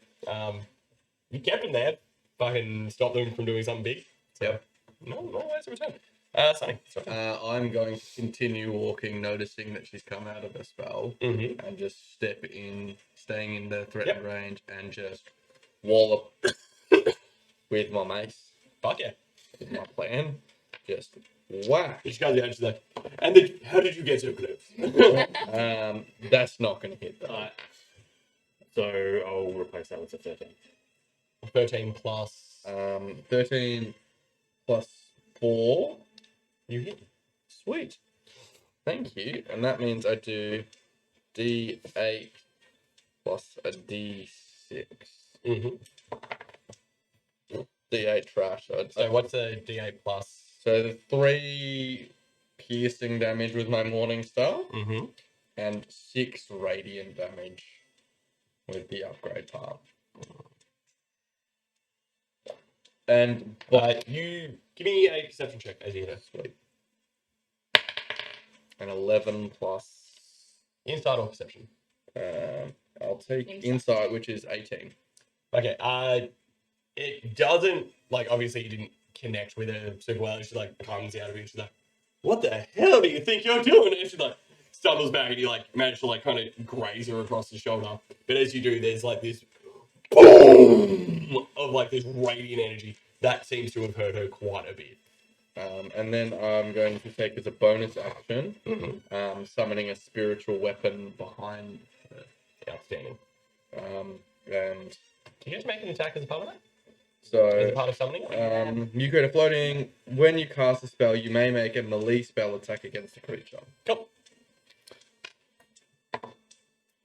Speaker 2: You kept them there. Fucking stop them from doing something big. So,
Speaker 4: Yep.
Speaker 2: no ways to return. Sunny. Sorry.
Speaker 4: I'm going to continue walking, noticing that she's come out of her spell,
Speaker 2: Mm-hmm.
Speaker 4: and just step in, staying in the threatened range, and just wallop with my mace.
Speaker 2: Fuck yeah.
Speaker 4: Is my plan. Just whack.
Speaker 2: She goes out, she's like, and then, how did you get so close?
Speaker 4: That's not going to hit though.
Speaker 1: So I'll replace that with a 13.
Speaker 2: 13 plus.
Speaker 4: 13 plus 4.
Speaker 2: You hit.
Speaker 4: Sweet. Thank you. And that means I do D8 plus a D6.
Speaker 2: Mm-hmm.
Speaker 4: D8 trash.
Speaker 2: So what's a D8 plus?
Speaker 4: So the 3 piercing damage with my Morning Star
Speaker 2: Mm-hmm.
Speaker 4: and 6 radiant damage with the upgrade part. And
Speaker 2: You give me a perception check as you hit it.
Speaker 4: sweet. An 11 plus.
Speaker 2: Insight or perception?
Speaker 4: I'll take
Speaker 3: Insight.
Speaker 4: insight, which is 18.
Speaker 2: Okay. It doesn't like obviously you didn't connect with her super well. She like comes out of it. And she's like, "What the hell do you think you're doing?" And she like stumbles back, and you like manage to like kind of graze her across the shoulder. But as you do, there's like this boom of like this radiant energy that seems to have hurt her quite a bit.
Speaker 4: And then I'm going to take as a bonus action,
Speaker 2: Mm-hmm.
Speaker 4: summoning a spiritual weapon behind
Speaker 2: Outstanding.
Speaker 4: her. And
Speaker 2: Do you get to make an attack as a part of that? As a
Speaker 4: so
Speaker 2: part of summoning?
Speaker 4: you create a floating. When you cast a spell, you may make a melee spell attack against the creature.
Speaker 2: Cool.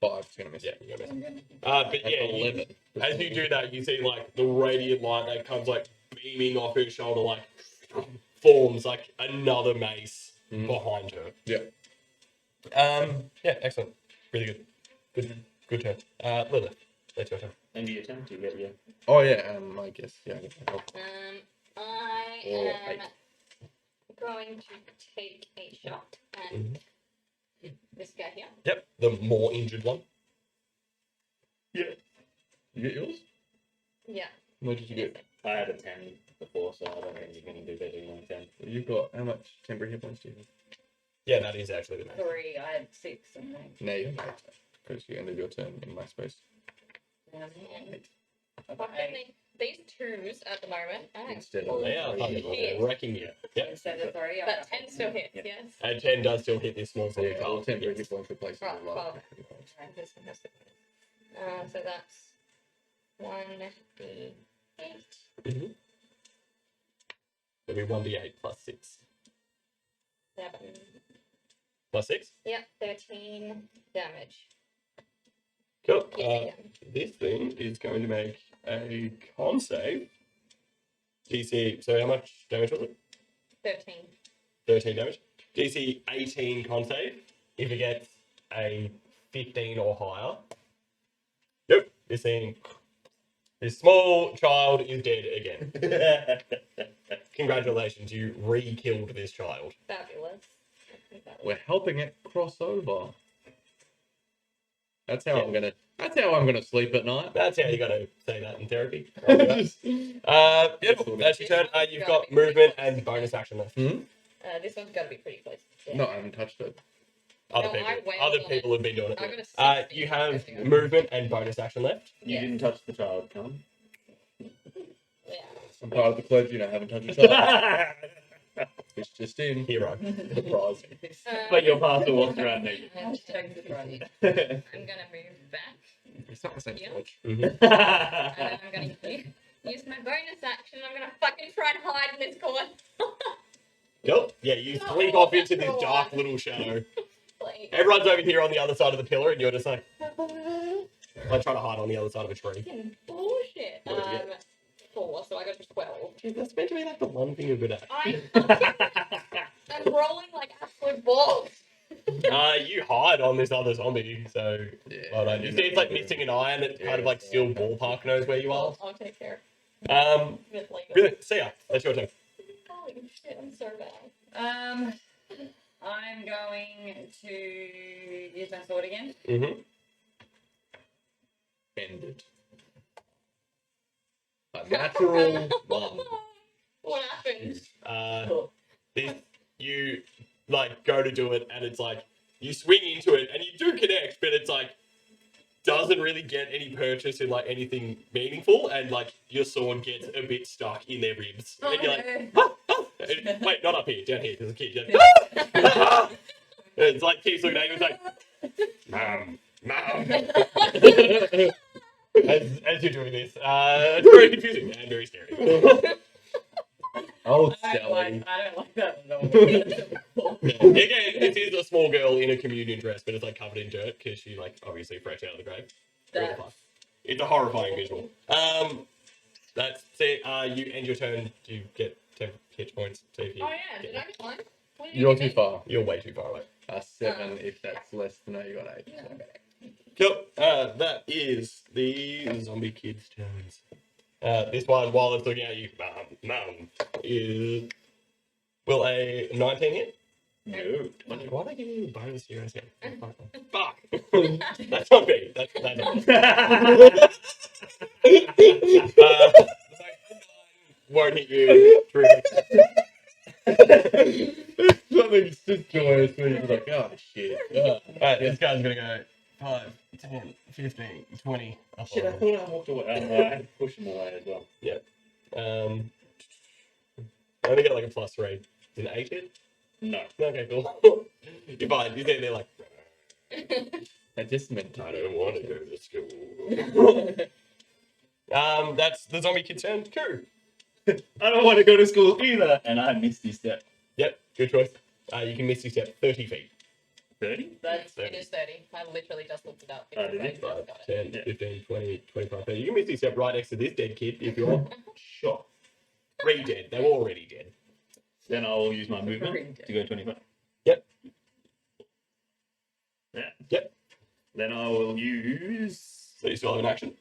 Speaker 4: 5's gonna miss.
Speaker 2: Yeah, you're gonna miss. But yeah, you,
Speaker 4: 11.
Speaker 2: as you do that, you see like the radiant light that comes like beaming off her shoulder, like forms like another mace
Speaker 4: Mhm.
Speaker 2: behind her.
Speaker 4: Yeah.
Speaker 2: Yeah, excellent. Really good. Good turn. Lilith, that's your turn.
Speaker 1: And you attempt to get your.
Speaker 4: Oh yeah. I guess yeah.
Speaker 3: I
Speaker 4: Or
Speaker 3: am going to take a shot at this guy here.
Speaker 2: Yep, the more injured one.
Speaker 4: You get yours?
Speaker 3: Yeah.
Speaker 4: What did you get?
Speaker 1: I had a 10 before, so I don't think you're going to do better than 10.
Speaker 4: You've got how much temporary hit points do you have?
Speaker 2: Yeah, that is actually the max.
Speaker 5: 3, I had 6, and then
Speaker 4: No, you don't. Because you ended your turn in my space.
Speaker 3: Fucking these twos at the moment.
Speaker 4: Instead of
Speaker 2: They are fucking
Speaker 3: Hit.
Speaker 2: wrecking you. Yep.
Speaker 5: instead of 3, I
Speaker 3: But
Speaker 5: got
Speaker 3: 10 still hits,
Speaker 4: Yeah.
Speaker 3: yes.
Speaker 2: And 10 does still hit this small
Speaker 4: So yeah, all
Speaker 2: child.
Speaker 4: temporary
Speaker 2: Yes.
Speaker 4: hit points replaces
Speaker 3: Right,
Speaker 4: the
Speaker 3: well.
Speaker 4: life hit points.
Speaker 3: Right, this one has to so that's 1d8.
Speaker 2: Mhm. It'll be 1d8 plus 6.
Speaker 3: 7.
Speaker 2: Plus 6?
Speaker 3: Yep, 13 damage.
Speaker 2: Cool.
Speaker 3: Piercing damage.
Speaker 2: This thing is going to make a con save. DC, so how much damage was it?
Speaker 3: 13.
Speaker 2: 13 damage. DC 18 con save. If it gets a 15 or higher. Yep. This small child is dead again. Congratulations, you re-killed this child.
Speaker 3: Fabulous.
Speaker 4: We're helping it cross over. That's how
Speaker 2: Yeah.
Speaker 4: I'm gonna. That's how I'm gonna sleep at night.
Speaker 2: That's how you gotta say that in therapy. Beautiful. That's your turn. You've got movement and bonus action left.
Speaker 3: This one's got to be pretty close. Yeah.
Speaker 4: No, I haven't touched it.
Speaker 2: Other
Speaker 3: No, I
Speaker 2: people,
Speaker 3: wailed
Speaker 2: other
Speaker 3: on
Speaker 2: people have been doing
Speaker 3: I got a
Speaker 2: it.
Speaker 3: 16
Speaker 2: You have
Speaker 3: pressing it.
Speaker 2: movement and bonus action left.
Speaker 1: You
Speaker 3: Yeah.
Speaker 1: didn't touch the child, come.
Speaker 3: Yeah.
Speaker 4: I'm part of the clergy and I haven't touched a child. It's just in.
Speaker 2: Hero.
Speaker 1: Surprise.
Speaker 3: Um,
Speaker 1: But your pastor walks around naked.
Speaker 5: Hashtag the right.
Speaker 3: I'm gonna move back,
Speaker 4: It's not the same
Speaker 3: Yeah.
Speaker 4: church.
Speaker 3: and then I'm gonna use my bonus action. I'm gonna fucking try and hide in this corner.
Speaker 2: Cool. Yeah, you slink off into this dark little shadow.
Speaker 3: Like,
Speaker 2: Everyone's over here on the other side of the pillar, and you're just like trying to hide on the other side of a tree.
Speaker 3: fucking bullshit.
Speaker 2: What did you get?
Speaker 3: 4, so I got 12.
Speaker 2: Dude, that's meant to be like the one thing you're good at.
Speaker 3: I'm rolling like absolute balls.
Speaker 2: You hide on this other zombie, so
Speaker 4: Yeah.
Speaker 2: well done. You see, it's like missing an eye, and it kind of like still ballpark knows where you are.
Speaker 3: I'll take care
Speaker 2: Um,
Speaker 3: of it later.
Speaker 2: brilliant. See ya. That's your turn.
Speaker 3: Holy shit, I'm so bad.
Speaker 5: I'm going to use my sword again.
Speaker 2: Mm-hmm.
Speaker 4: Ended. A natural one.
Speaker 3: What happened?
Speaker 2: This you like go to do it, and it's like you swing into it, and you do connect, but it's like doesn't really get any purchase in like anything meaningful, and like your sword gets a bit stuck in their ribs, and you're like, wait, not up here, down here. There's a kid. It's like keeps looking at you. It's like, mom. As you're doing this, it's very confusing and very scary.
Speaker 4: Old
Speaker 5: I don't
Speaker 4: Sally.
Speaker 5: like that at all.
Speaker 2: Again, it is a small girl in a communion dress, but it's like covered in dirt because she like obviously fresh out of the grave. Really
Speaker 5: That-
Speaker 2: fun. It's a horrifying visual. That's it. You end your turn. You get 10 hit points. So if you
Speaker 3: Oh yeah,
Speaker 2: get-
Speaker 3: did I get one? What did you
Speaker 4: You're
Speaker 3: give
Speaker 4: too
Speaker 3: me?
Speaker 4: far.
Speaker 2: You're way too far away.
Speaker 4: 7 if that's less than you got 8.
Speaker 3: No,
Speaker 2: Cool. That is the zombie kid's turns. This one, while it's looking at you, is will a 19 hit?
Speaker 1: No.
Speaker 2: Why did I give you a bonus here? Fuck. That's not me. That's not me. Won't hit you.
Speaker 4: Something's just joyous when you're like, oh shit.
Speaker 2: Alright, this guy's gonna go 5, 10, 15, 20.
Speaker 1: Shit, I thought I walked away. I had to push him away as well.
Speaker 2: I only get like a +3. Is it 8 hit?
Speaker 1: No.
Speaker 2: Okay, cool. You're fine. You're there like,
Speaker 4: I just meant to.
Speaker 2: I don't want to go to school. That's the zombie kid's turn. Cool.
Speaker 1: I don't want to go to school either. And I missed his step.
Speaker 2: Yep, good choice. You can miss your step 30 feet.
Speaker 1: 30?
Speaker 3: it is 30. I literally just looked it up.
Speaker 1: Oh,
Speaker 3: because
Speaker 1: did
Speaker 3: I
Speaker 1: you?
Speaker 3: just
Speaker 2: 5,
Speaker 3: got it.
Speaker 2: 10, 15, 20, 25, 30. You can miss your step right next to this dead kid if you want.
Speaker 1: Sure.
Speaker 2: 3 dead. They were already dead.
Speaker 1: Then I'll use my movement to go 25.
Speaker 2: Yep.
Speaker 1: Yeah.
Speaker 2: Yep.
Speaker 1: Then I will use.
Speaker 2: So you still have an action.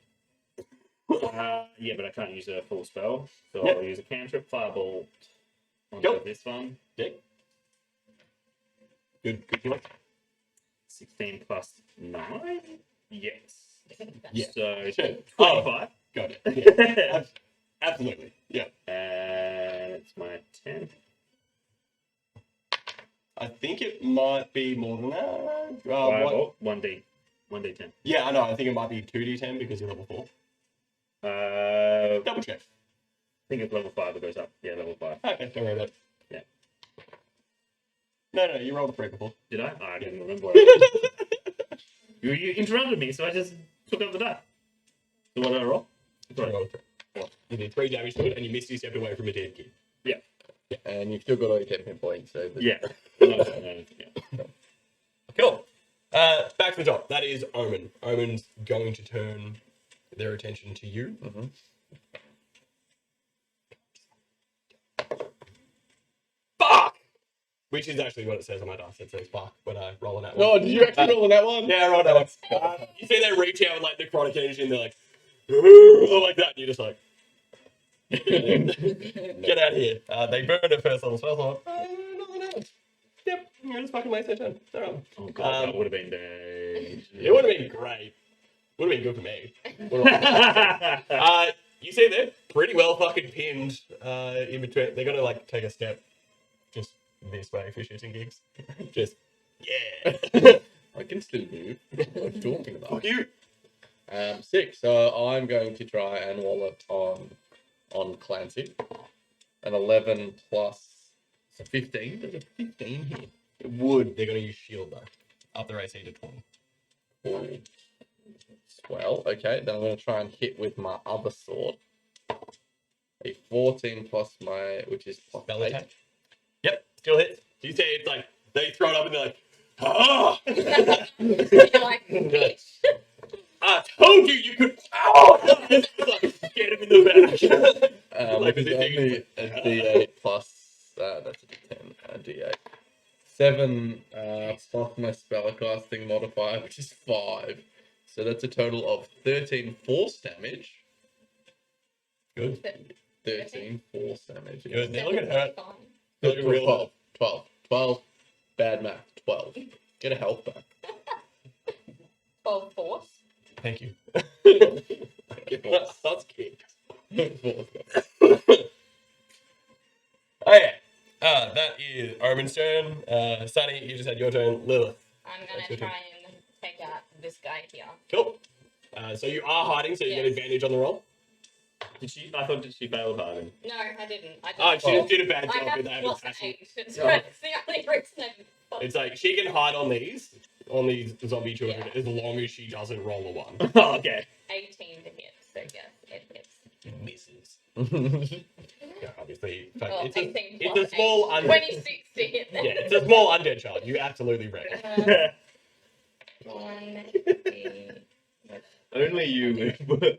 Speaker 1: Yeah, but I can't use a full spell. So
Speaker 2: Yep.
Speaker 1: I'll use a cantrip firebolt on
Speaker 2: Cool.
Speaker 1: this one.
Speaker 2: Yeah. Good choice.
Speaker 1: 16 plus 9? Yes.
Speaker 2: Yeah.
Speaker 1: So
Speaker 2: Sure.
Speaker 1: 25.
Speaker 2: Got it. Yeah. Absolutely. Yeah.
Speaker 1: And it's my 10.
Speaker 2: I think it might be more than that.
Speaker 1: Firebolt, 1d. 1d10.
Speaker 2: Yeah, I know. I think it might be 2d10 because you're level 4.
Speaker 1: I
Speaker 2: Double check.
Speaker 1: think it's level 5 that goes up. Yeah, level 5.
Speaker 2: Okay, don't worry about it.
Speaker 1: Yeah.
Speaker 2: No, you rolled a 3 before.
Speaker 1: Did I? Oh, I didn't remember. You interrupted me, so I just took up the die. So what did I roll?
Speaker 2: You rolled a 3. You did 3 damage to it, and you missed your step away from a dead kid.
Speaker 4: And you've still got all your 10 hit points, so.
Speaker 1: Yeah. Yeah.
Speaker 2: Cool. Back to the top. That is Omen. Omen's going to turn their attention to you.
Speaker 4: Mhm.
Speaker 2: Fuck! Which is actually what it says on my dice. It says fuck when I roll on that one.
Speaker 4: Oh, did you actually roll on that one?
Speaker 2: Yeah, I rolled that one. You see they reach out with like necrotic energy and they're like, like that, and you're just like, get out of here. They burn a first level spell slot. Nothing else. Yep, you're just fucking waste their turn. They're on.
Speaker 1: Oh god, that would have been the.
Speaker 2: It would have been great. Would have been good for me. You see they're pretty well fucking pinned in between. They're gonna like take a step just this way for shits and gigs. Just, yeah.
Speaker 4: I can still move. What are you talking about?
Speaker 2: Fuck you.
Speaker 4: 6. So I'm going to try and wallop on Clancy. An 11 plus 15. Does a 15 hit?
Speaker 2: It would. They're gonna use shield though. Up their AC to 20.
Speaker 4: Cool. Well, okay. Then I'm going to try and hit with my other sword. A 14 plus my, which is plus
Speaker 2: Spell
Speaker 4: 8.
Speaker 2: attack. Yep, still hits. You say it's like they throw it up and they're like, ah!
Speaker 3: You're like, bitch.
Speaker 2: I told you could. Oh! It's like, get him in the back. Like
Speaker 4: It's
Speaker 2: the
Speaker 4: only
Speaker 2: thing-
Speaker 4: a D8 plus, that's a D10, a D8. 7 plus my spellcasting modifier, which is 5. So that's a total of 13 force damage.
Speaker 2: Good.
Speaker 4: 13 force damage.
Speaker 2: Good. They look at her.
Speaker 3: Fine.
Speaker 2: They look at real
Speaker 4: 12. 12. 12. Bad math. 12. Get a health back.
Speaker 3: 12 force.
Speaker 2: Thank you.
Speaker 4: Force.
Speaker 2: That's kicked.
Speaker 4: Force.
Speaker 2: Oh yeah. That is Omen's turn. Sunny, you just had your turn. Lilith.
Speaker 3: I'm
Speaker 2: That's
Speaker 3: gonna
Speaker 2: your
Speaker 3: try and take out this guy here.
Speaker 2: Cool. So you are hiding, so you get
Speaker 3: Yes.
Speaker 2: advantage on the roll.
Speaker 1: Did she? I thought she failed hiding.
Speaker 3: No, I didn't. I
Speaker 2: Oh,
Speaker 3: just,
Speaker 2: she just did a bad
Speaker 3: I
Speaker 2: job
Speaker 3: have
Speaker 2: with that.
Speaker 3: plus
Speaker 2: Actually,
Speaker 3: 8. It's
Speaker 4: Oh.
Speaker 3: the only reason I
Speaker 2: it's like she can hide on these zombie children as long as she doesn't roll a 1.
Speaker 1: Oh, okay.
Speaker 3: 18 to hit. So yes, it hits.
Speaker 2: It misses. Yeah, obviously. In fact,
Speaker 3: Well,
Speaker 2: it's
Speaker 3: 18
Speaker 2: a
Speaker 3: plus
Speaker 2: small
Speaker 3: 8.
Speaker 2: undead.
Speaker 3: 26 to hit.
Speaker 2: Yeah, it's a small undead child. You absolutely wreck it.
Speaker 3: 1, 2,
Speaker 1: Only you move.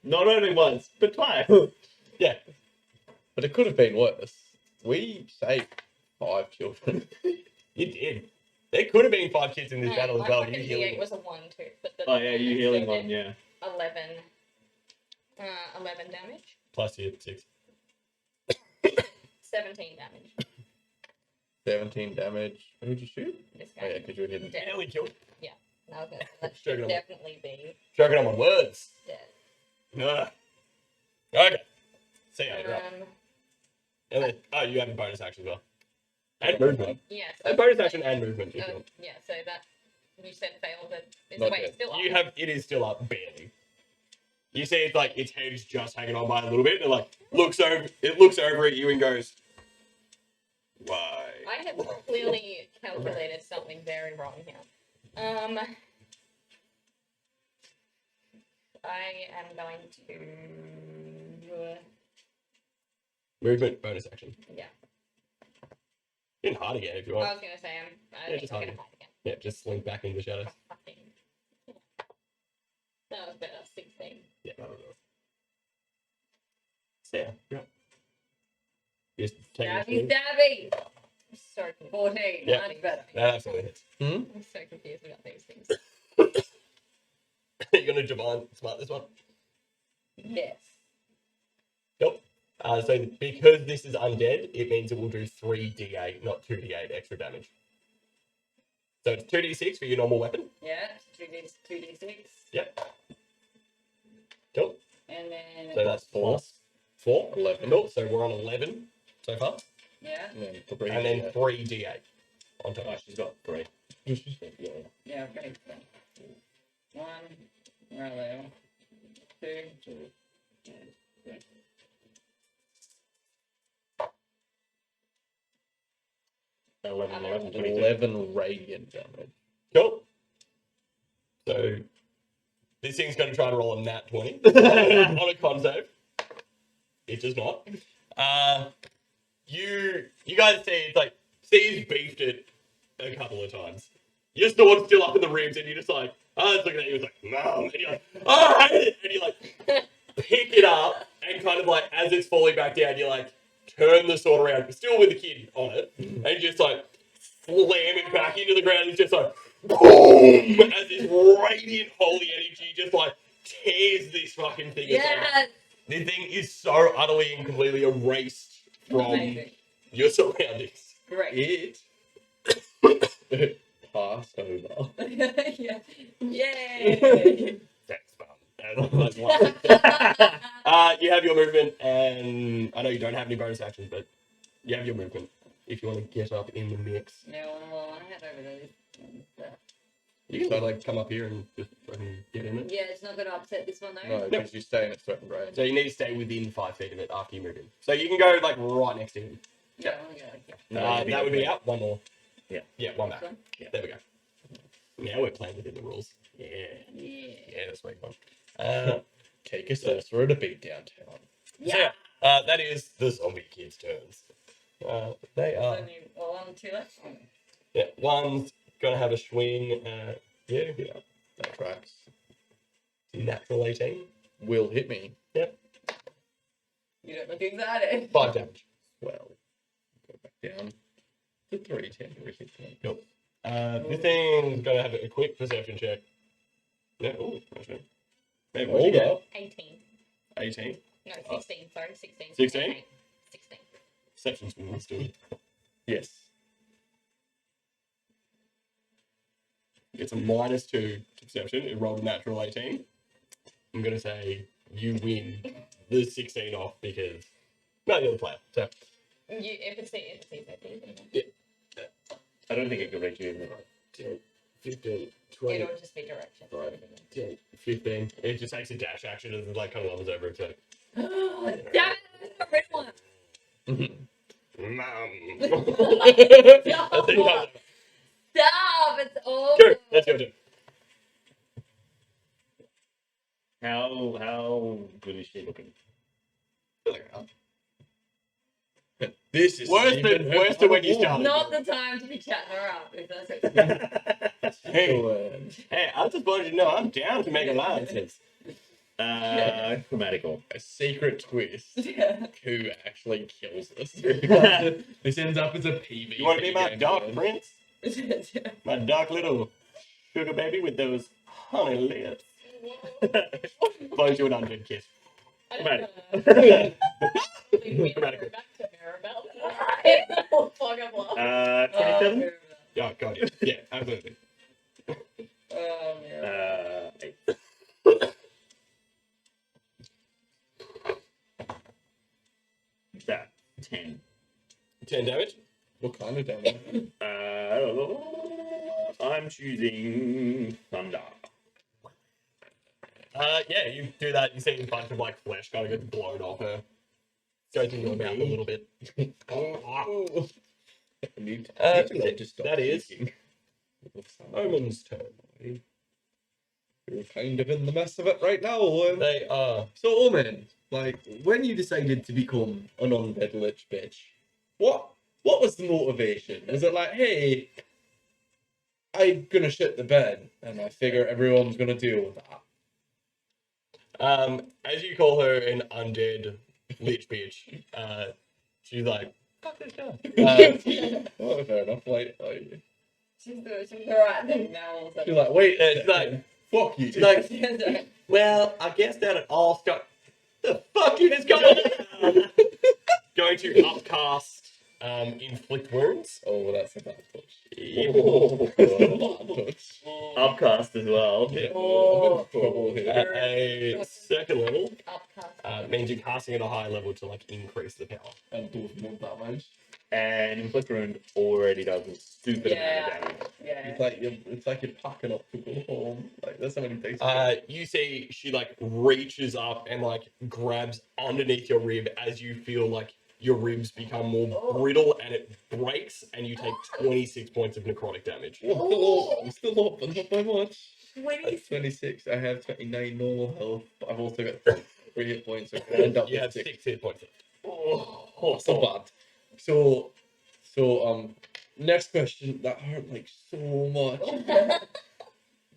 Speaker 1: Not only once, but twice.
Speaker 2: Yeah.
Speaker 4: But it could have been worse. We saved 5 children.
Speaker 2: You did. There could have been 5 kids in this
Speaker 3: No,
Speaker 2: battle as
Speaker 3: my
Speaker 2: well.
Speaker 3: fucking
Speaker 2: You healing.
Speaker 3: D8 was a 1 too. But the
Speaker 1: Oh yeah, you
Speaker 3: one
Speaker 1: healing
Speaker 3: still
Speaker 1: one,
Speaker 3: did
Speaker 1: yeah.
Speaker 3: 11 damage.
Speaker 2: Plus your 6.
Speaker 3: 17 damage.
Speaker 4: 17 damage. Who'd you shoot?
Speaker 3: This
Speaker 4: Oh
Speaker 3: guy.
Speaker 4: yeah, because you were hidden.
Speaker 3: Dead.
Speaker 2: Nearly killed.
Speaker 3: No, that
Speaker 2: Joking
Speaker 3: should
Speaker 2: on
Speaker 3: definitely be
Speaker 2: Joking on my words.
Speaker 3: dead.
Speaker 2: Ugh. Okay. See ya, you're up.
Speaker 3: Um,
Speaker 2: And then, oh, you have a bonus action as well. And movement.
Speaker 3: yeah.
Speaker 2: A bonus action and movement. If you want.
Speaker 3: Yeah, so that you said failed, but it's
Speaker 4: Not
Speaker 3: wait,
Speaker 4: dead.
Speaker 3: it's still up.
Speaker 2: You have it is still up barely. You see it's like its head's just hanging on by a little bit and like looks over at you and goes, why?
Speaker 3: I have clearly calculated something very wrong here. I am going to.
Speaker 2: Movement, bonus action.
Speaker 3: Yeah.
Speaker 2: You can hide again if you
Speaker 3: I
Speaker 2: want.
Speaker 3: was gonna say
Speaker 2: Yeah,
Speaker 3: I think
Speaker 2: just
Speaker 3: I'm
Speaker 2: hide
Speaker 3: gonna
Speaker 2: it.
Speaker 3: hide again.
Speaker 2: Yeah, just slink back into the shadows.
Speaker 3: Fucking. That was better. 16.
Speaker 2: Yeah, no. So yeah, you're up. Just take a
Speaker 5: Stabby,
Speaker 2: swing.
Speaker 5: stabby.
Speaker 3: I'm so confused.
Speaker 5: 14.
Speaker 2: Yeah.
Speaker 5: Much better.
Speaker 2: That absolutely hits.
Speaker 3: I'm so confused about these things.
Speaker 2: You're gonna divine smart this one.
Speaker 5: Yes.
Speaker 2: Nope. So because this is undead, it means it will do 3d8, not 2d8 extra damage. So it's 2d6 for your normal weapon.
Speaker 5: Yeah. 2d6.
Speaker 2: Yep. Cool.
Speaker 5: And then.
Speaker 2: So that's
Speaker 4: Four.
Speaker 2: plus 4.
Speaker 4: 11.
Speaker 2: Cool. So we're on 11 so far.
Speaker 5: Yeah.
Speaker 4: And then 3.
Speaker 2: And then 3d8 on top.
Speaker 1: Oh, she's got 3. Yeah.
Speaker 5: Yeah, okay. 1. Where are they? 2.
Speaker 1: 11, 22.
Speaker 4: 11 radiant damage.
Speaker 2: Cool. So this thing's going to try to roll a nat 20 on a con save. It does not. You guys see it's like Steve's beefed it a couple of times. Your sword's still up in the ribs, and you're just like, oh, it's looking at you, it's like, Mom, and you're like, oh, I hate it, and you like pick it up, and kind of like as it's falling back down, you like turn the sword around, still with the kid on it, and just like slam it back into the ground. It's just like boom, as this radiant holy energy just like tears this fucking thing aside.
Speaker 5: Yeah.
Speaker 2: The thing is so utterly and completely erased from
Speaker 5: Amazing.
Speaker 2: your surroundings.
Speaker 5: Great.
Speaker 4: It passed over.
Speaker 5: Yeah. Yay.
Speaker 2: Thanks, Mum. You have your movement, and I know you don't have any bonus actions, but you have your movement if you want to get up in the mix.
Speaker 5: Yeah, well, I head over to this.
Speaker 2: You can like come up here and just fucking get in it.
Speaker 5: Yeah, it's not going to upset this one though.
Speaker 4: No, because you stay in its threatened range.
Speaker 2: So you need to stay within 5 feet of it after you move in. So you can go like right next to him.
Speaker 5: Yeah, I want to go like that.
Speaker 1: No,
Speaker 2: That would be out. One more.
Speaker 1: Yeah.
Speaker 2: Yeah, one back.
Speaker 5: This one?
Speaker 2: There we go. Now we're playing within the rules. Yeah.
Speaker 5: Yeah.
Speaker 2: Yeah, that's what you want.
Speaker 4: Take a sorcerer to beat downtown.
Speaker 5: Yeah.
Speaker 2: That is the zombie kids' turns. They are.
Speaker 5: Only one, 2 left.
Speaker 2: Yeah, one's gonna have a swing. Yeah.
Speaker 4: That tracks.
Speaker 2: Natural 18.
Speaker 4: Will hit me.
Speaker 5: You don't look excited.
Speaker 2: 5 damage.
Speaker 4: Well, go back down to 3 temporary hit points.
Speaker 2: This thing's gonna have a quick perception check. Yeah. Oh, actually. Maybe what'd you
Speaker 4: Hold
Speaker 2: get?
Speaker 4: up.
Speaker 3: 18.
Speaker 2: 18.
Speaker 3: No, 16. Sorry, 16.
Speaker 2: 16?
Speaker 3: 18. 16.
Speaker 2: Perception's been still.
Speaker 4: Yes.
Speaker 2: It's a -2 to perception. It rolled a natural 18. I'm gonna say you win the 16 off because no, you're the player. So
Speaker 3: If it's easy.
Speaker 1: I don't think it could reach you even.
Speaker 2: 10, 15, 20,
Speaker 3: It'll just be direction.
Speaker 2: 10, 15. It just takes a dash action and like kind of levels over it. So,
Speaker 5: Damn it, that's the red one.
Speaker 2: Mom.
Speaker 5: Stop,
Speaker 2: That thing comes over.
Speaker 5: it's awful.
Speaker 2: Go. That's your turn.
Speaker 1: How good is she looking?
Speaker 4: This is
Speaker 2: Worse than when you started.
Speaker 5: Not the time to be chatting her up, if that's okay.
Speaker 2: Hey, I just wanted you to know I'm down to make alliances.
Speaker 1: Chromatical.
Speaker 4: A secret twist.
Speaker 5: Yeah.
Speaker 4: Who actually kills us? This ends up as a PvP.
Speaker 2: You want to be my
Speaker 4: game
Speaker 2: dark
Speaker 4: then.
Speaker 2: prince? My dark little sugar baby with those honey lips. Blows you an undead kiss.
Speaker 3: I
Speaker 1: Right.
Speaker 3: don't know.
Speaker 2: Chromatical.
Speaker 3: Back to Maribel. Oh, fuck, I'm lost.
Speaker 1: 27.
Speaker 2: Yeah, got it. Yeah, absolutely.
Speaker 5: Yeah.
Speaker 1: 8. That 10.
Speaker 2: 10 damage.
Speaker 4: What kind of damage?
Speaker 1: I'm choosing thunder.
Speaker 2: Yeah, you do that. You see a bunch of like flesh kind of get blown off her. Go through your mouth a little bit.
Speaker 4: Oh. I need
Speaker 2: Uh,
Speaker 4: to let just stop
Speaker 2: that is-
Speaker 4: speaking.
Speaker 2: Omen's turn.
Speaker 4: We're kind of in the mess of it right now.
Speaker 2: They are.
Speaker 4: So, Omen, like, when you decided to become a non-bed lich bitch, what was the motivation? Was it like, hey, I'm gonna shit the bed, and I figure everyone's gonna deal with that?
Speaker 2: As you call her an undead lich bitch, she's like, fuck this guy.
Speaker 4: Oh, fair enough. Like,
Speaker 5: She's the right thing now. All of a
Speaker 4: you're
Speaker 5: sudden.
Speaker 4: like, wait,
Speaker 2: It's like,
Speaker 4: fuck you.
Speaker 2: she's like, well, I guess that it all started. The fuck you just going on? Going to upcast, inflict wounds.
Speaker 4: Oh, that's a bad touch.
Speaker 2: Yeah.
Speaker 4: Oh, bad touch.
Speaker 1: Upcast as well.
Speaker 2: Yeah.
Speaker 4: I'm in trouble here.
Speaker 2: At a second level,
Speaker 3: Upcast.
Speaker 2: means you're casting at a high level to like increase the power.
Speaker 4: And does more damage.
Speaker 1: And Inflict Wound already does a stupid amount of damage.
Speaker 5: Yeah.
Speaker 4: It's like you're packing up to go home. Like, there's so many things.
Speaker 2: You see she like reaches up and like grabs underneath your rib as you feel like your ribs become more brittle and it breaks and you take 26 points of necrotic damage.
Speaker 4: I'm still up, but not by much.
Speaker 5: 20.
Speaker 4: At 26, I have 29 normal health, but I've also got 3 hit points, so I can end up
Speaker 2: You
Speaker 4: with
Speaker 2: have
Speaker 4: 6.
Speaker 2: 6 hit points.
Speaker 4: Oh, that's not bad. So, next question that hurt like so much.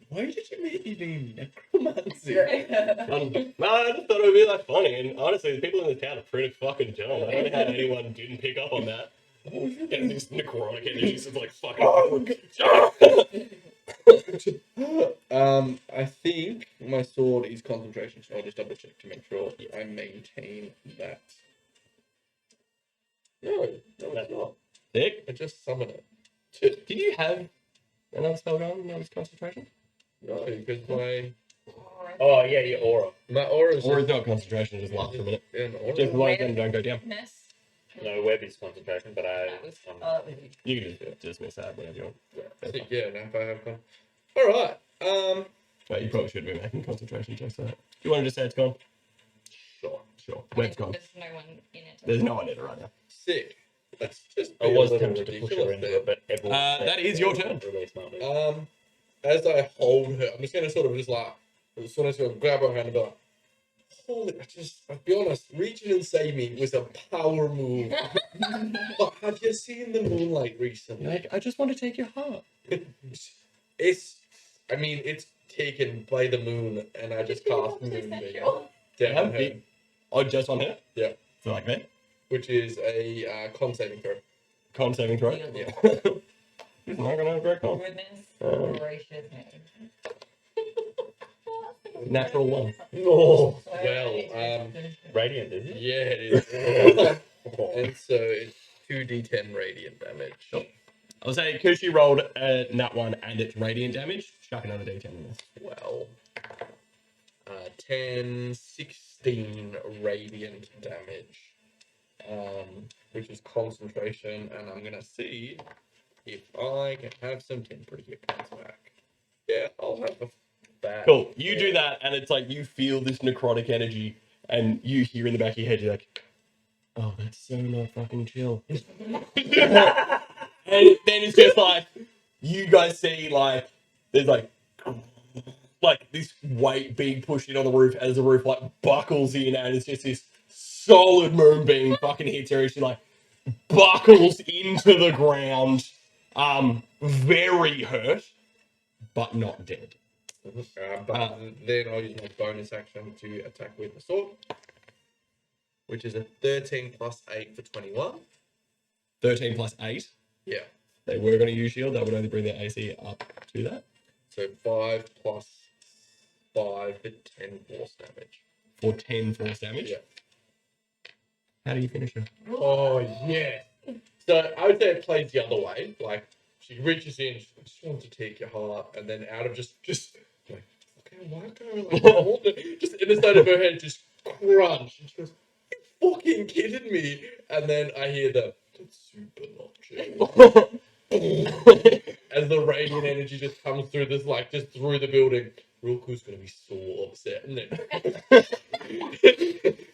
Speaker 4: Why did you make your name Necromancy?
Speaker 2: No, I just thought it would be like funny, and honestly, the people in the town are pretty fucking dumb. I don't know how anyone didn't pick up on that. And this necrotic energy is like fucking.
Speaker 4: I think my sword is concentration, so I'll just double check to make sure I maintain that. No, it's not.
Speaker 2: Dick,
Speaker 4: I just summon it.
Speaker 2: did you have another spell going that was concentration?
Speaker 4: No, because my
Speaker 1: Oh, yeah, your aura.
Speaker 4: aura is
Speaker 2: Or is not concentration, just lasts for a minute.
Speaker 4: an aura.
Speaker 2: Just as long as them don't go down.
Speaker 5: Ness.
Speaker 1: No, web is concentration, but
Speaker 5: That was.
Speaker 2: You can just dismiss that whenever you want.
Speaker 4: Yeah, now if I have con. Alright.
Speaker 2: But you probably should be making concentration checks for that. Do you want to just say it's gone?
Speaker 4: Sure.
Speaker 2: Sure. Web's gone.
Speaker 3: There's no one in it.
Speaker 2: There's no one in it right now.
Speaker 4: Sick. Let's just
Speaker 1: I
Speaker 4: be
Speaker 1: was
Speaker 4: a little
Speaker 1: tempted to push her
Speaker 4: ridiculous
Speaker 1: into
Speaker 4: there.
Speaker 1: it, but everyone
Speaker 2: That is your turn.
Speaker 1: Release Marley.
Speaker 4: As I hold her, I'm just gonna sort of just like, as soon as I grab her hand and be like, holy, I'll be honest, reaching and save me was a power move. But have you seen the moonlight recently?
Speaker 2: Like, I just want to take your heart.
Speaker 4: It's taken by the moon, and I just cast Moonbeam down her,
Speaker 2: Oh, just on her?
Speaker 4: Yeah.
Speaker 2: So like that?
Speaker 4: which is a con saving throw.
Speaker 2: Con saving throw?
Speaker 4: Yeah.
Speaker 2: He's not gonna have a great con.
Speaker 5: Goodness gracious me.
Speaker 2: Natural 1.
Speaker 4: No. Well,
Speaker 1: Radiant, is it?
Speaker 4: yeah, it is. And so it's 2d10 radiant damage.
Speaker 2: I'll say, because she rolled a nat 1 and it's radiant damage, chuck another d10 in this.
Speaker 4: Well, 10, 16 radiant damage, which is concentration, and I'm gonna see if I can have some temporary hit points back. Yeah, I'll have that.
Speaker 2: Cool. You do that, and it's like you feel this necrotic energy, and you hear in the back of your head, you're like, oh, that's so not fucking chill. And then it's just like, you guys see, like, there's like this weight being pushed in on the roof as the roof, like, buckles in, and it's just this solid moonbeam fucking hits her, and she, like, buckles into the ground, very hurt, but not dead.
Speaker 4: But then I'll use my bonus action to attack with the sword, which is a 13 plus 8 for 21.
Speaker 2: 13 plus 8.
Speaker 4: Yeah.
Speaker 2: They were going to use shield. That would only bring their AC up to that.
Speaker 4: So 5 plus 5 for 10 force damage.
Speaker 2: For 10 force damage.
Speaker 4: Yeah.
Speaker 2: How do you finish her?
Speaker 4: Oh, yeah. So I would say it plays the other way. Like, she reaches in, she just wants to take your heart, and then out of just like, okay, why can't I like hold it? Just in the side of her head, just crunch. And she goes, you fucking kidding me? And then I hear the super notch. As the radiant energy just comes through this, like, just through the building. Ruku's gonna be so upset, and then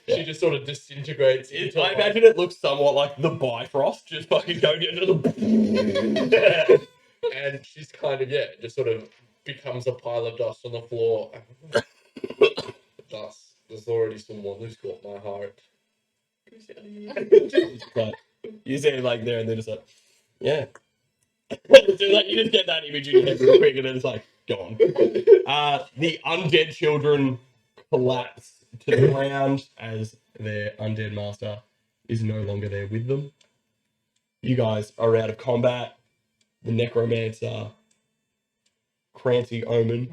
Speaker 4: she just sort of disintegrates. Into
Speaker 2: I imagine it looks somewhat like the Bifrost, just fucking going into the.
Speaker 4: And she's kind of, just sort of becomes a pile of dust on the floor. Dust. There's already someone who's got my heart.
Speaker 2: Like, you say it like there, and they're just like, yeah. So like you just get that image in your head real quick, and then it's like gone. The undead children collapse to the ground as their undead master is no longer there with them. You guys are out of combat. The necromancer, Crancy Omen,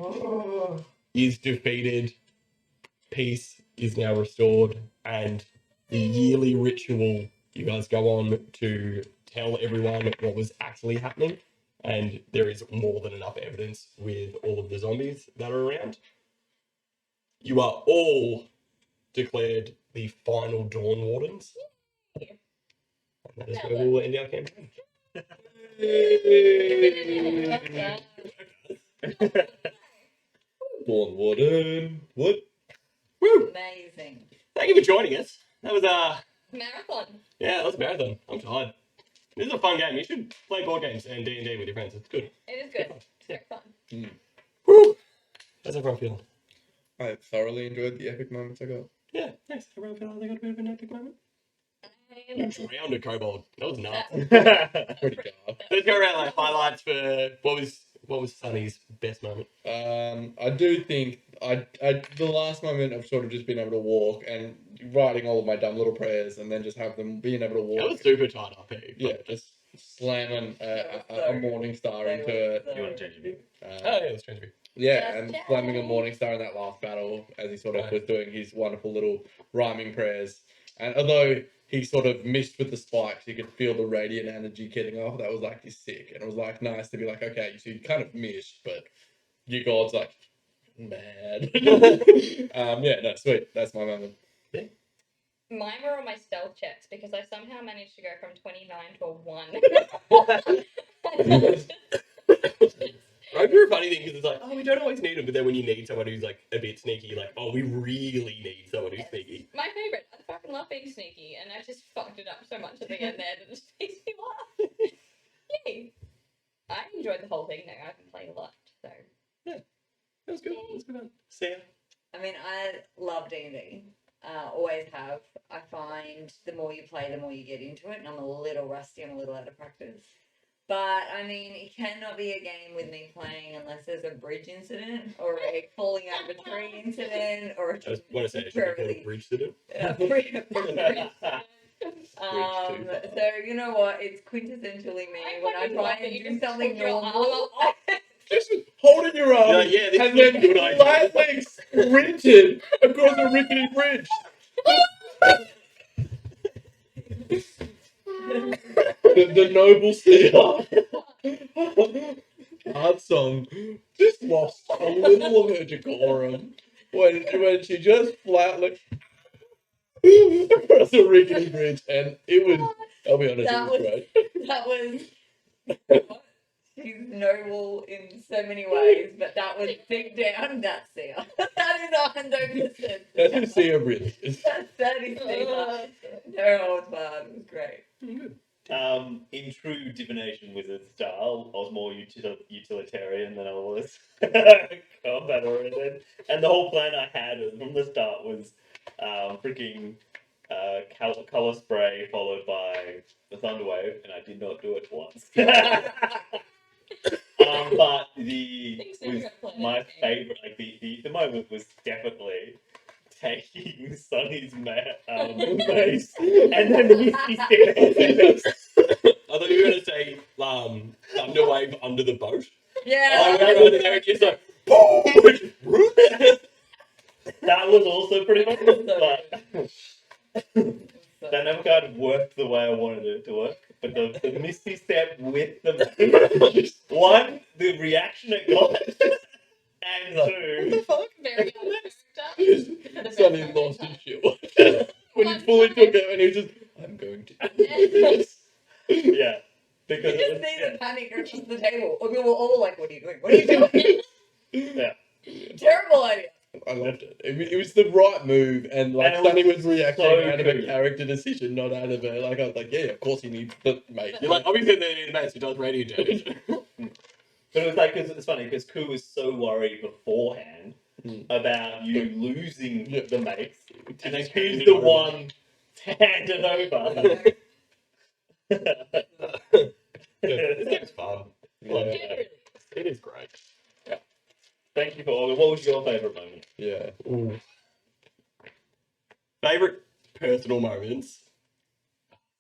Speaker 2: is defeated. Peace is now restored, and the yearly ritual, you guys go on to tell everyone what was actually happening, and there is more than enough evidence with all of the zombies that are around. You are all declared the final Dawn Wardens. And that is where we will end our campaign.
Speaker 4: Dawn Warden. What?
Speaker 2: Woo!
Speaker 5: Amazing.
Speaker 2: Thank you for joining us. That was
Speaker 3: Marathon.
Speaker 2: yeah, that was a marathon. I'm tired. This is a fun game. You should play board games and D&D with your friends. It's good.
Speaker 3: It is good. It's very fun.
Speaker 2: Woo! How's everyone feeling?
Speaker 4: I thoroughly enjoyed the epic moments I got.
Speaker 2: Yeah, thanks. Everyone feel like they got a bit of an epic moment?
Speaker 3: And
Speaker 2: You drowned a kobold. That was nuts.
Speaker 4: Pretty dark.
Speaker 2: Let's go around like highlights for what was Sunny's best moment.
Speaker 4: I do think the last moment I've sort of just been able to walk and writing all of my dumb little prayers and then just have them being able to walk.
Speaker 2: That was super tight up, hey.
Speaker 4: Yeah, just slamming a morning star into it.
Speaker 1: You want to change your view?
Speaker 2: Oh yeah, let's change a bit.
Speaker 4: Yeah,
Speaker 3: Just
Speaker 4: and
Speaker 3: Jack.
Speaker 4: slamming a morning star in that last battle as he sort of
Speaker 2: Right.
Speaker 4: was doing his wonderful little rhyming prayers. And although he sort of missed with the spikes, you could feel the radiant energy getting off. That was like sick, and it was like nice to be like, okay, so you kind of missed, but your god's like mad. Yeah, no, sweet. That's my moment.
Speaker 3: mine were on my stealth checks because I somehow managed to go from 29 to a 1.
Speaker 2: I remember a funny thing because it's like, oh, we don't always need them, but then when you need someone who's like a bit sneaky, you're like, oh, we really need someone who's sneaky.
Speaker 3: My favourite. I fucking love being sneaky, and I just fucked it up so much at the end there that it just makes me laugh. Yay! I enjoyed the whole thing though. I haven't played a lot, so.
Speaker 2: That was good. That was good fun. Sam?
Speaker 5: I mean, I love D&D. Always have. I find the more you play, the more you get into it, and I'm a little rusty. I'm a little out of practice. But I mean, it cannot be a game with me playing unless there's a bridge incident or a falling out of a tree incident or a
Speaker 2: I just want to say it should be called a bridge incident.
Speaker 5: So you know what? It's quintessentially me
Speaker 3: I
Speaker 5: when I
Speaker 3: fucking
Speaker 5: try
Speaker 3: love that
Speaker 5: and
Speaker 3: you
Speaker 5: do
Speaker 3: just
Speaker 5: something
Speaker 3: pulled your
Speaker 5: normal.
Speaker 3: arm
Speaker 4: Just holding your arm
Speaker 2: You're like, yeah, this
Speaker 4: and
Speaker 2: is a
Speaker 4: then
Speaker 2: good idea.
Speaker 4: lightly sprinted across a rickety bridge. the noble steer. Hard song just lost a little of her decorum when she just flatly across a rickety bridge, and it was. I'll be honest,
Speaker 5: That
Speaker 4: it was
Speaker 5: was-
Speaker 4: great.
Speaker 5: That was. She's noble in so many ways, but that was deep down. That's Sia. That is 100%.
Speaker 4: That's just see her really.
Speaker 5: That is Sia. No holds barred. It was great.
Speaker 1: In true divination wizard style, I was more utilitarian than I was combat oriented. And the whole plan I had from the start was freaking color spray followed by the thunder wave, and I did not do it once. But
Speaker 3: Things never
Speaker 1: with,
Speaker 3: got played.
Speaker 1: my favorite, like the moment was definitely taking Sonny's mace and then Misty Step.
Speaker 2: I thought you were gonna say Thunderwave under the boat.
Speaker 5: Yeah.
Speaker 2: Oh, right under there, and just like boom.
Speaker 1: That was also pretty much, but
Speaker 5: So
Speaker 1: that never kind of worked the way I wanted it to work. But the Misty Step with the one, the reaction it got, and two,
Speaker 3: Very out of character.
Speaker 4: Sonny lost his shit when he fully took it, and he was just, I'm going to.
Speaker 1: yeah, because
Speaker 5: You
Speaker 1: it
Speaker 5: just
Speaker 1: was,
Speaker 5: see the panic across the table. We were all like, "What are you doing? What are you doing?"
Speaker 1: yeah.
Speaker 5: Terrible idea.
Speaker 4: I loved it. It was the right move, and like
Speaker 1: And it
Speaker 4: Sonny
Speaker 1: was
Speaker 4: was reacting
Speaker 1: so
Speaker 4: out of a
Speaker 1: cool.
Speaker 4: character decision, not out of a like. I was like, yeah, of course he needs the mate.
Speaker 2: You're like, obviously the mates who does radio damage.
Speaker 1: But it was like, cause it's funny because Ku was so worried beforehand
Speaker 4: Mm.
Speaker 1: about you losing
Speaker 4: Yeah.
Speaker 1: the mace, and then
Speaker 2: Just
Speaker 1: Ku's
Speaker 2: hand it
Speaker 1: the
Speaker 2: over.
Speaker 1: one to hand it over.
Speaker 2: This game's fun.
Speaker 4: Yeah,
Speaker 2: It is great.
Speaker 1: Thank you for all. What was your favourite moment?
Speaker 4: yeah.
Speaker 2: Favorite personal moments.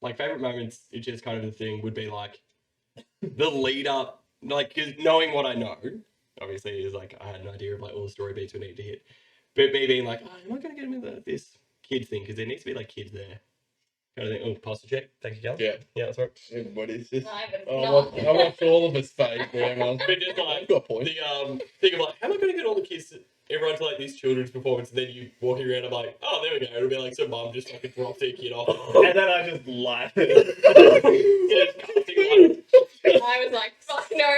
Speaker 2: Like favorite moments, it's just kind of the thing would be like the lead up, like because knowing what I know, obviously is like I had an idea of like all the story beats we need to hit, but me being like, oh, am I going to get him into this kid thing because there needs to be like kids there. Kind of thing. Oh, posture check. Thank you, Cal.
Speaker 4: Yeah.
Speaker 2: Yeah, that's right.
Speaker 4: What is this?
Speaker 3: I have
Speaker 4: I
Speaker 3: not.
Speaker 4: watched all of his face. But
Speaker 2: just like
Speaker 4: I've got a point.
Speaker 2: the thing of like, how am I going to get all the kids to everyone to like this children's performance? And then you walking around, I'm like, oh, there we go. It'll be like some mum just fucking drops their kid off.
Speaker 1: And then I just laughed.
Speaker 2: Yeah, just casting like,
Speaker 3: I was like, fuck no.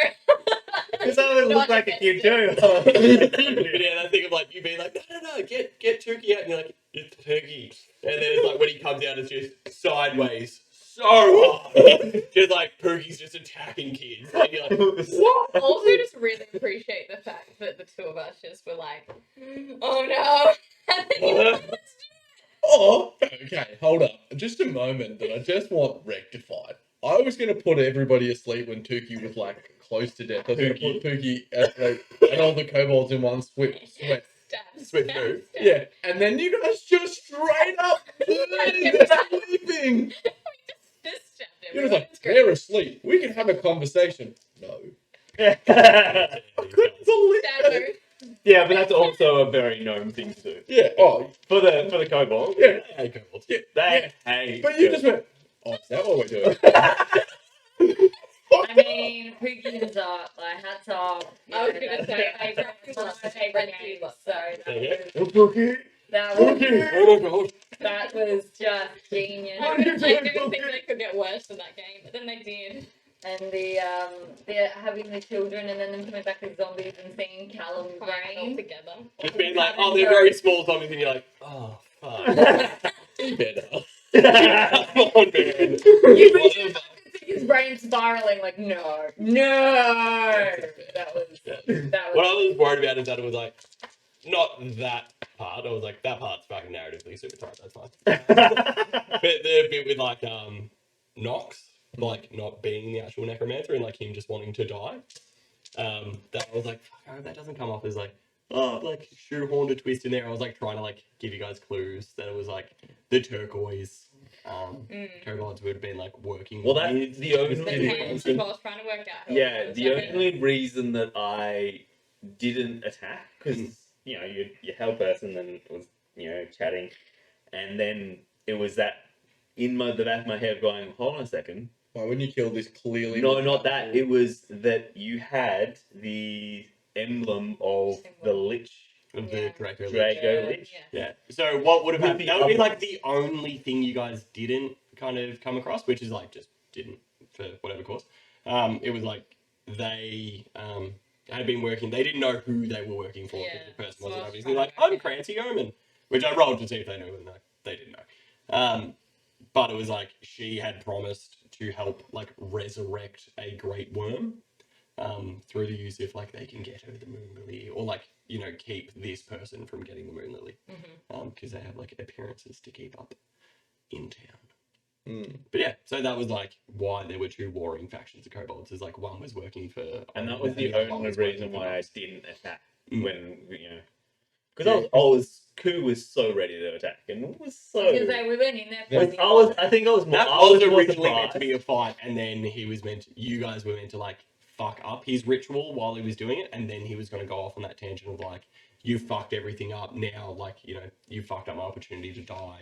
Speaker 1: Because I would look
Speaker 3: Not
Speaker 1: like a kid too.
Speaker 2: but yeah, that thing of like you being like, no, get Turkey out, and you're like, it's Turkey, and then it's like when he comes out, it's just sideways so hard, just like Pookie's just attacking kids, and you're like, what?
Speaker 3: Also, just really appreciate the fact that the two of us just were like, oh no. And then you were like,
Speaker 4: Oh, okay, hold up. Just a moment that I just want rectified. I was going to put everybody asleep when Tukey was like close to death. I was going to put Tukey and all the kobolds in one sweat.
Speaker 3: stab,
Speaker 2: Sweet
Speaker 3: stab,
Speaker 2: move.
Speaker 3: stab.
Speaker 4: Yeah, and then you guys just straight up sleeping.
Speaker 3: Just stabbed him.
Speaker 4: It was
Speaker 3: It
Speaker 4: like,
Speaker 3: was great.
Speaker 4: they're asleep. We can have a conversation. No.
Speaker 1: Yeah,
Speaker 4: I couldn't believe
Speaker 3: Stab
Speaker 4: it.
Speaker 3: move.
Speaker 1: but that's also a very gnome thing to do.
Speaker 4: Yeah, oh,
Speaker 1: For the kobold.
Speaker 4: yeah.
Speaker 2: Hey, kobolds.
Speaker 1: They hate.
Speaker 4: But you just went, oh, is that what we're doing?
Speaker 5: I mean, Pookie and Zart, like, hats off.
Speaker 3: I was gonna say, I
Speaker 5: that's one of my
Speaker 3: practiced
Speaker 5: favourite
Speaker 3: my
Speaker 5: games,
Speaker 3: games,
Speaker 5: so
Speaker 2: Okay.
Speaker 5: that was,
Speaker 2: Oh my god.
Speaker 5: that was just genius.
Speaker 3: I didn't think they could get worse than that game, but then they did.
Speaker 5: And the having the children and then them coming back as zombies and seeing Callum's
Speaker 3: All
Speaker 5: brain.
Speaker 3: together.
Speaker 2: Just being like, oh, they're very small zombies, and you're like, oh, fuck.
Speaker 4: Be better.
Speaker 2: Come on, man.
Speaker 5: You
Speaker 2: Whatever.
Speaker 5: see his brain spiraling like no. That was
Speaker 2: What I was worried about is that it was like, not that part. I was like, that part's fucking narratively super tight. That's fine. But the bit with like Nox, like not being the actual necromancer and like him just wanting to die. That I was like, fuck, I hope that doesn't come off as like, oh, like shoehorned a twist in there. I was like trying to like give you guys clues that it was like the turquoise kobolds would have been like working.
Speaker 1: Well, that
Speaker 2: with
Speaker 1: is the only.
Speaker 3: The hands, I was trying to work out. who it
Speaker 1: Yeah,
Speaker 3: was.
Speaker 1: the
Speaker 3: Okay.
Speaker 1: only reason that I didn't attack because you know you held person and was chatting, and then it was that in the back of my head going, hold on a second.
Speaker 4: Why wouldn't you kill this clearly?
Speaker 1: No, not that. It was that you had the emblem of the Lich,
Speaker 2: of the
Speaker 3: Yeah.
Speaker 2: Draco.
Speaker 1: Drago Lich.
Speaker 2: Yeah. So what would have
Speaker 1: With
Speaker 2: happened?
Speaker 1: the
Speaker 2: That would be
Speaker 1: others.
Speaker 2: like the only thing you guys didn't kind of come across, which is like just didn't for whatever cause. It was like they had been working. They didn't know who they were working for.
Speaker 3: Yeah,
Speaker 2: Because the person
Speaker 3: so
Speaker 2: wasn't
Speaker 3: I was
Speaker 2: obviously
Speaker 3: trying
Speaker 2: like,
Speaker 3: to
Speaker 2: I'm
Speaker 3: work it
Speaker 2: Crancy Omen, which I rolled to see if they knew, and they didn't know. But it was like she had promised to help like resurrect a great worm through the use of like they can get her the moon lily or like keep this person from getting the moon lily because they have like appearances to keep up in town. But yeah, so that was like why there were two warring factions of kobolds. Is like one was working for,
Speaker 1: And that was the
Speaker 2: one
Speaker 1: only
Speaker 2: was working
Speaker 1: reason
Speaker 2: for
Speaker 1: why I
Speaker 2: Nox.
Speaker 1: didn't attack.
Speaker 2: Mm.
Speaker 1: when because Ku was so ready to attack and was so.
Speaker 5: Because we went in there.
Speaker 4: Yeah.
Speaker 5: for the
Speaker 1: I think I was more.
Speaker 2: That
Speaker 1: I
Speaker 2: was
Speaker 1: more
Speaker 2: originally meant to be a
Speaker 1: surprised.
Speaker 2: fight, and then you guys were meant to like fuck up his ritual while he was doing it, and then he was going to go off on that tangent of like, you fucked everything up now, like, you fucked up my opportunity to die.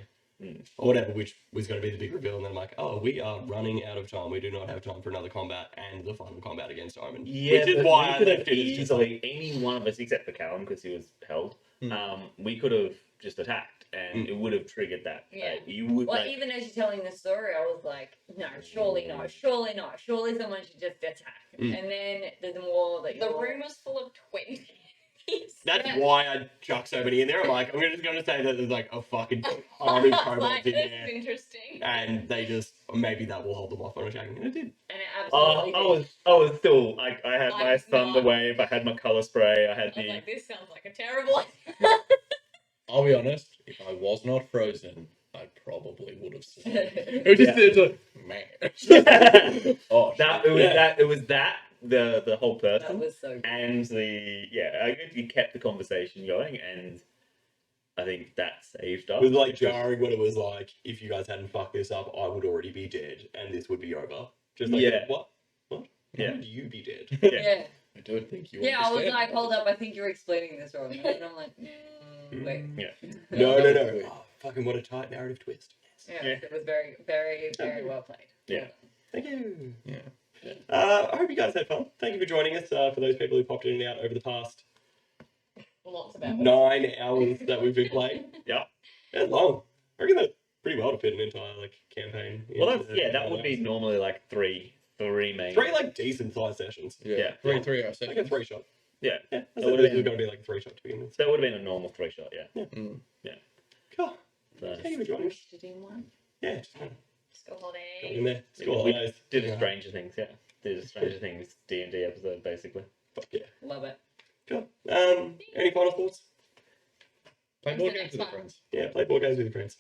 Speaker 2: Or whatever, which was going to be the big reveal, and then I'm like, oh, we are running out of time. We do not have time for another combat and the final combat against Omen.
Speaker 1: Yeah,
Speaker 2: which is
Speaker 1: but
Speaker 2: why
Speaker 1: we
Speaker 2: I
Speaker 1: could have
Speaker 2: left it as just like,
Speaker 1: easily any one of us, except for Callum because he was held.
Speaker 4: Hmm.
Speaker 1: We could have just attacked, and it would have triggered that.
Speaker 3: Yeah.
Speaker 1: You would.
Speaker 5: Well,
Speaker 1: like,
Speaker 5: even as you're telling the story, I was like, no, surely not, surely not, surely someone should just attack.
Speaker 2: Mm.
Speaker 5: And then the more that
Speaker 3: The
Speaker 5: you're...
Speaker 3: room was full of 20.
Speaker 2: that's
Speaker 5: Yeah.
Speaker 2: why I chucked so many in there. I'm like, I'm just going to say that there's like a fucking ton of kobolds
Speaker 3: Like,
Speaker 2: in
Speaker 3: this
Speaker 2: there.
Speaker 3: is interesting.
Speaker 2: And they just, maybe that will hold them off on attacking. And it did.
Speaker 5: And it absolutely
Speaker 1: I was still like I had
Speaker 3: I
Speaker 1: my
Speaker 3: was
Speaker 1: thunder
Speaker 3: not.
Speaker 1: wave, I had my color spray, I had
Speaker 3: I was
Speaker 1: the.
Speaker 3: like, this sounds like a terrible idea.
Speaker 4: I'll be honest, if I was not frozen, I probably would have survived.
Speaker 5: did.
Speaker 4: It was just it's like, man. Oh,
Speaker 1: That
Speaker 4: shit.
Speaker 1: it was
Speaker 2: Yeah.
Speaker 1: that it was that the whole
Speaker 5: That
Speaker 1: person
Speaker 5: was so good.
Speaker 1: and you kept the conversation going, and I think that saved us.
Speaker 2: It was like
Speaker 1: because-
Speaker 2: jarring when it was like, if you guys hadn't fucked this up, I would already be dead, and this would be over. Just like,
Speaker 1: Yeah.
Speaker 2: what? When
Speaker 1: Yeah.
Speaker 2: would you be dead?
Speaker 1: Yeah.
Speaker 5: Yeah.
Speaker 4: I don't think you
Speaker 5: Yeah, I was
Speaker 4: understand.
Speaker 5: like, hold up, I think you're explaining this wrong. And I'm like, wait.
Speaker 2: No.
Speaker 4: that was weird.
Speaker 2: Oh, fucking what a tight narrative twist.
Speaker 5: Yeah,
Speaker 1: Yeah.
Speaker 5: it was very, very, very well played.
Speaker 1: Yeah.
Speaker 2: Thank you.
Speaker 4: Yeah.
Speaker 2: I hope you guys had fun. Thank you for joining us. For those people who popped in and out over the past
Speaker 3: Lots of hours.
Speaker 2: 9 hours that we've been playing.
Speaker 1: Yeah.
Speaker 2: It's long. I reckon that's pretty well to fit an entire like campaign.
Speaker 1: Well,
Speaker 2: into
Speaker 1: that would be
Speaker 2: 9 hours.
Speaker 1: normally like three main.
Speaker 2: 3 like decent sized sessions.
Speaker 4: Yeah.
Speaker 1: Yeah.
Speaker 4: 3 hours.
Speaker 2: Like a 3-shot.
Speaker 1: Yeah.
Speaker 2: Yeah,
Speaker 1: That
Speaker 2: that
Speaker 1: would've
Speaker 2: was
Speaker 1: been-
Speaker 2: going to be like a 3-shot to begin with.
Speaker 1: So that would have been a normal 3-shot. Yeah.
Speaker 4: Mm.
Speaker 2: Cool.
Speaker 1: So,
Speaker 2: Thank you for joining us.
Speaker 5: To do one.
Speaker 2: Yeah, just kind of
Speaker 3: School
Speaker 2: got in
Speaker 3: holiday.
Speaker 2: there. School
Speaker 1: we
Speaker 2: holidays.
Speaker 1: did a
Speaker 2: Yeah.
Speaker 1: Stranger Things. Yeah. Did a Stranger Things D&D episode basically.
Speaker 2: Fuck yeah.
Speaker 5: Love it.
Speaker 2: Cool. Any final thoughts?
Speaker 4: Play
Speaker 3: When's
Speaker 4: board
Speaker 3: the
Speaker 4: games
Speaker 3: next
Speaker 4: with your
Speaker 3: one?
Speaker 4: friends.
Speaker 2: Yeah, play board games with your friends.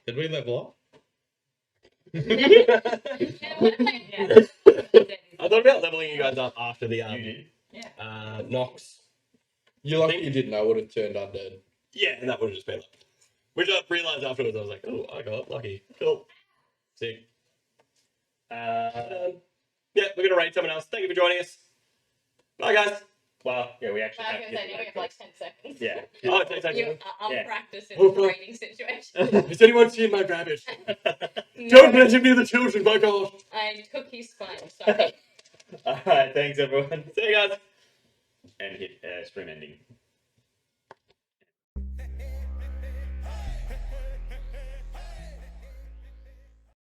Speaker 4: Did we level up?
Speaker 3: Yeah, what am I-
Speaker 5: Yeah.
Speaker 2: I thought about leveling you guys up after the
Speaker 1: you did.
Speaker 2: Nox.
Speaker 4: You're lucky you didn't. I would have turned undead.
Speaker 2: Yeah, and that would have just been like, which I realized afterwards. I was like, oh, I got lucky. Cool. Sick. Yeah, we're gonna raid someone else. Thank you for joining us. Bye, guys.
Speaker 1: Well, yeah, we actually
Speaker 3: I was
Speaker 1: have
Speaker 3: going to say, you have like 10 seconds.
Speaker 1: Yeah.
Speaker 2: Oh, it's like,
Speaker 3: You are
Speaker 1: Yeah.
Speaker 3: unpracticed in
Speaker 2: Oh,
Speaker 3: this
Speaker 2: fuck.
Speaker 3: raiding situation.
Speaker 2: has anyone seen my rabbit?
Speaker 3: No,
Speaker 2: Don't mention me to the children, my God.
Speaker 3: I took his spine, sorry.
Speaker 1: All right. Thanks everyone.
Speaker 2: See you guys.
Speaker 1: And hit stream ending.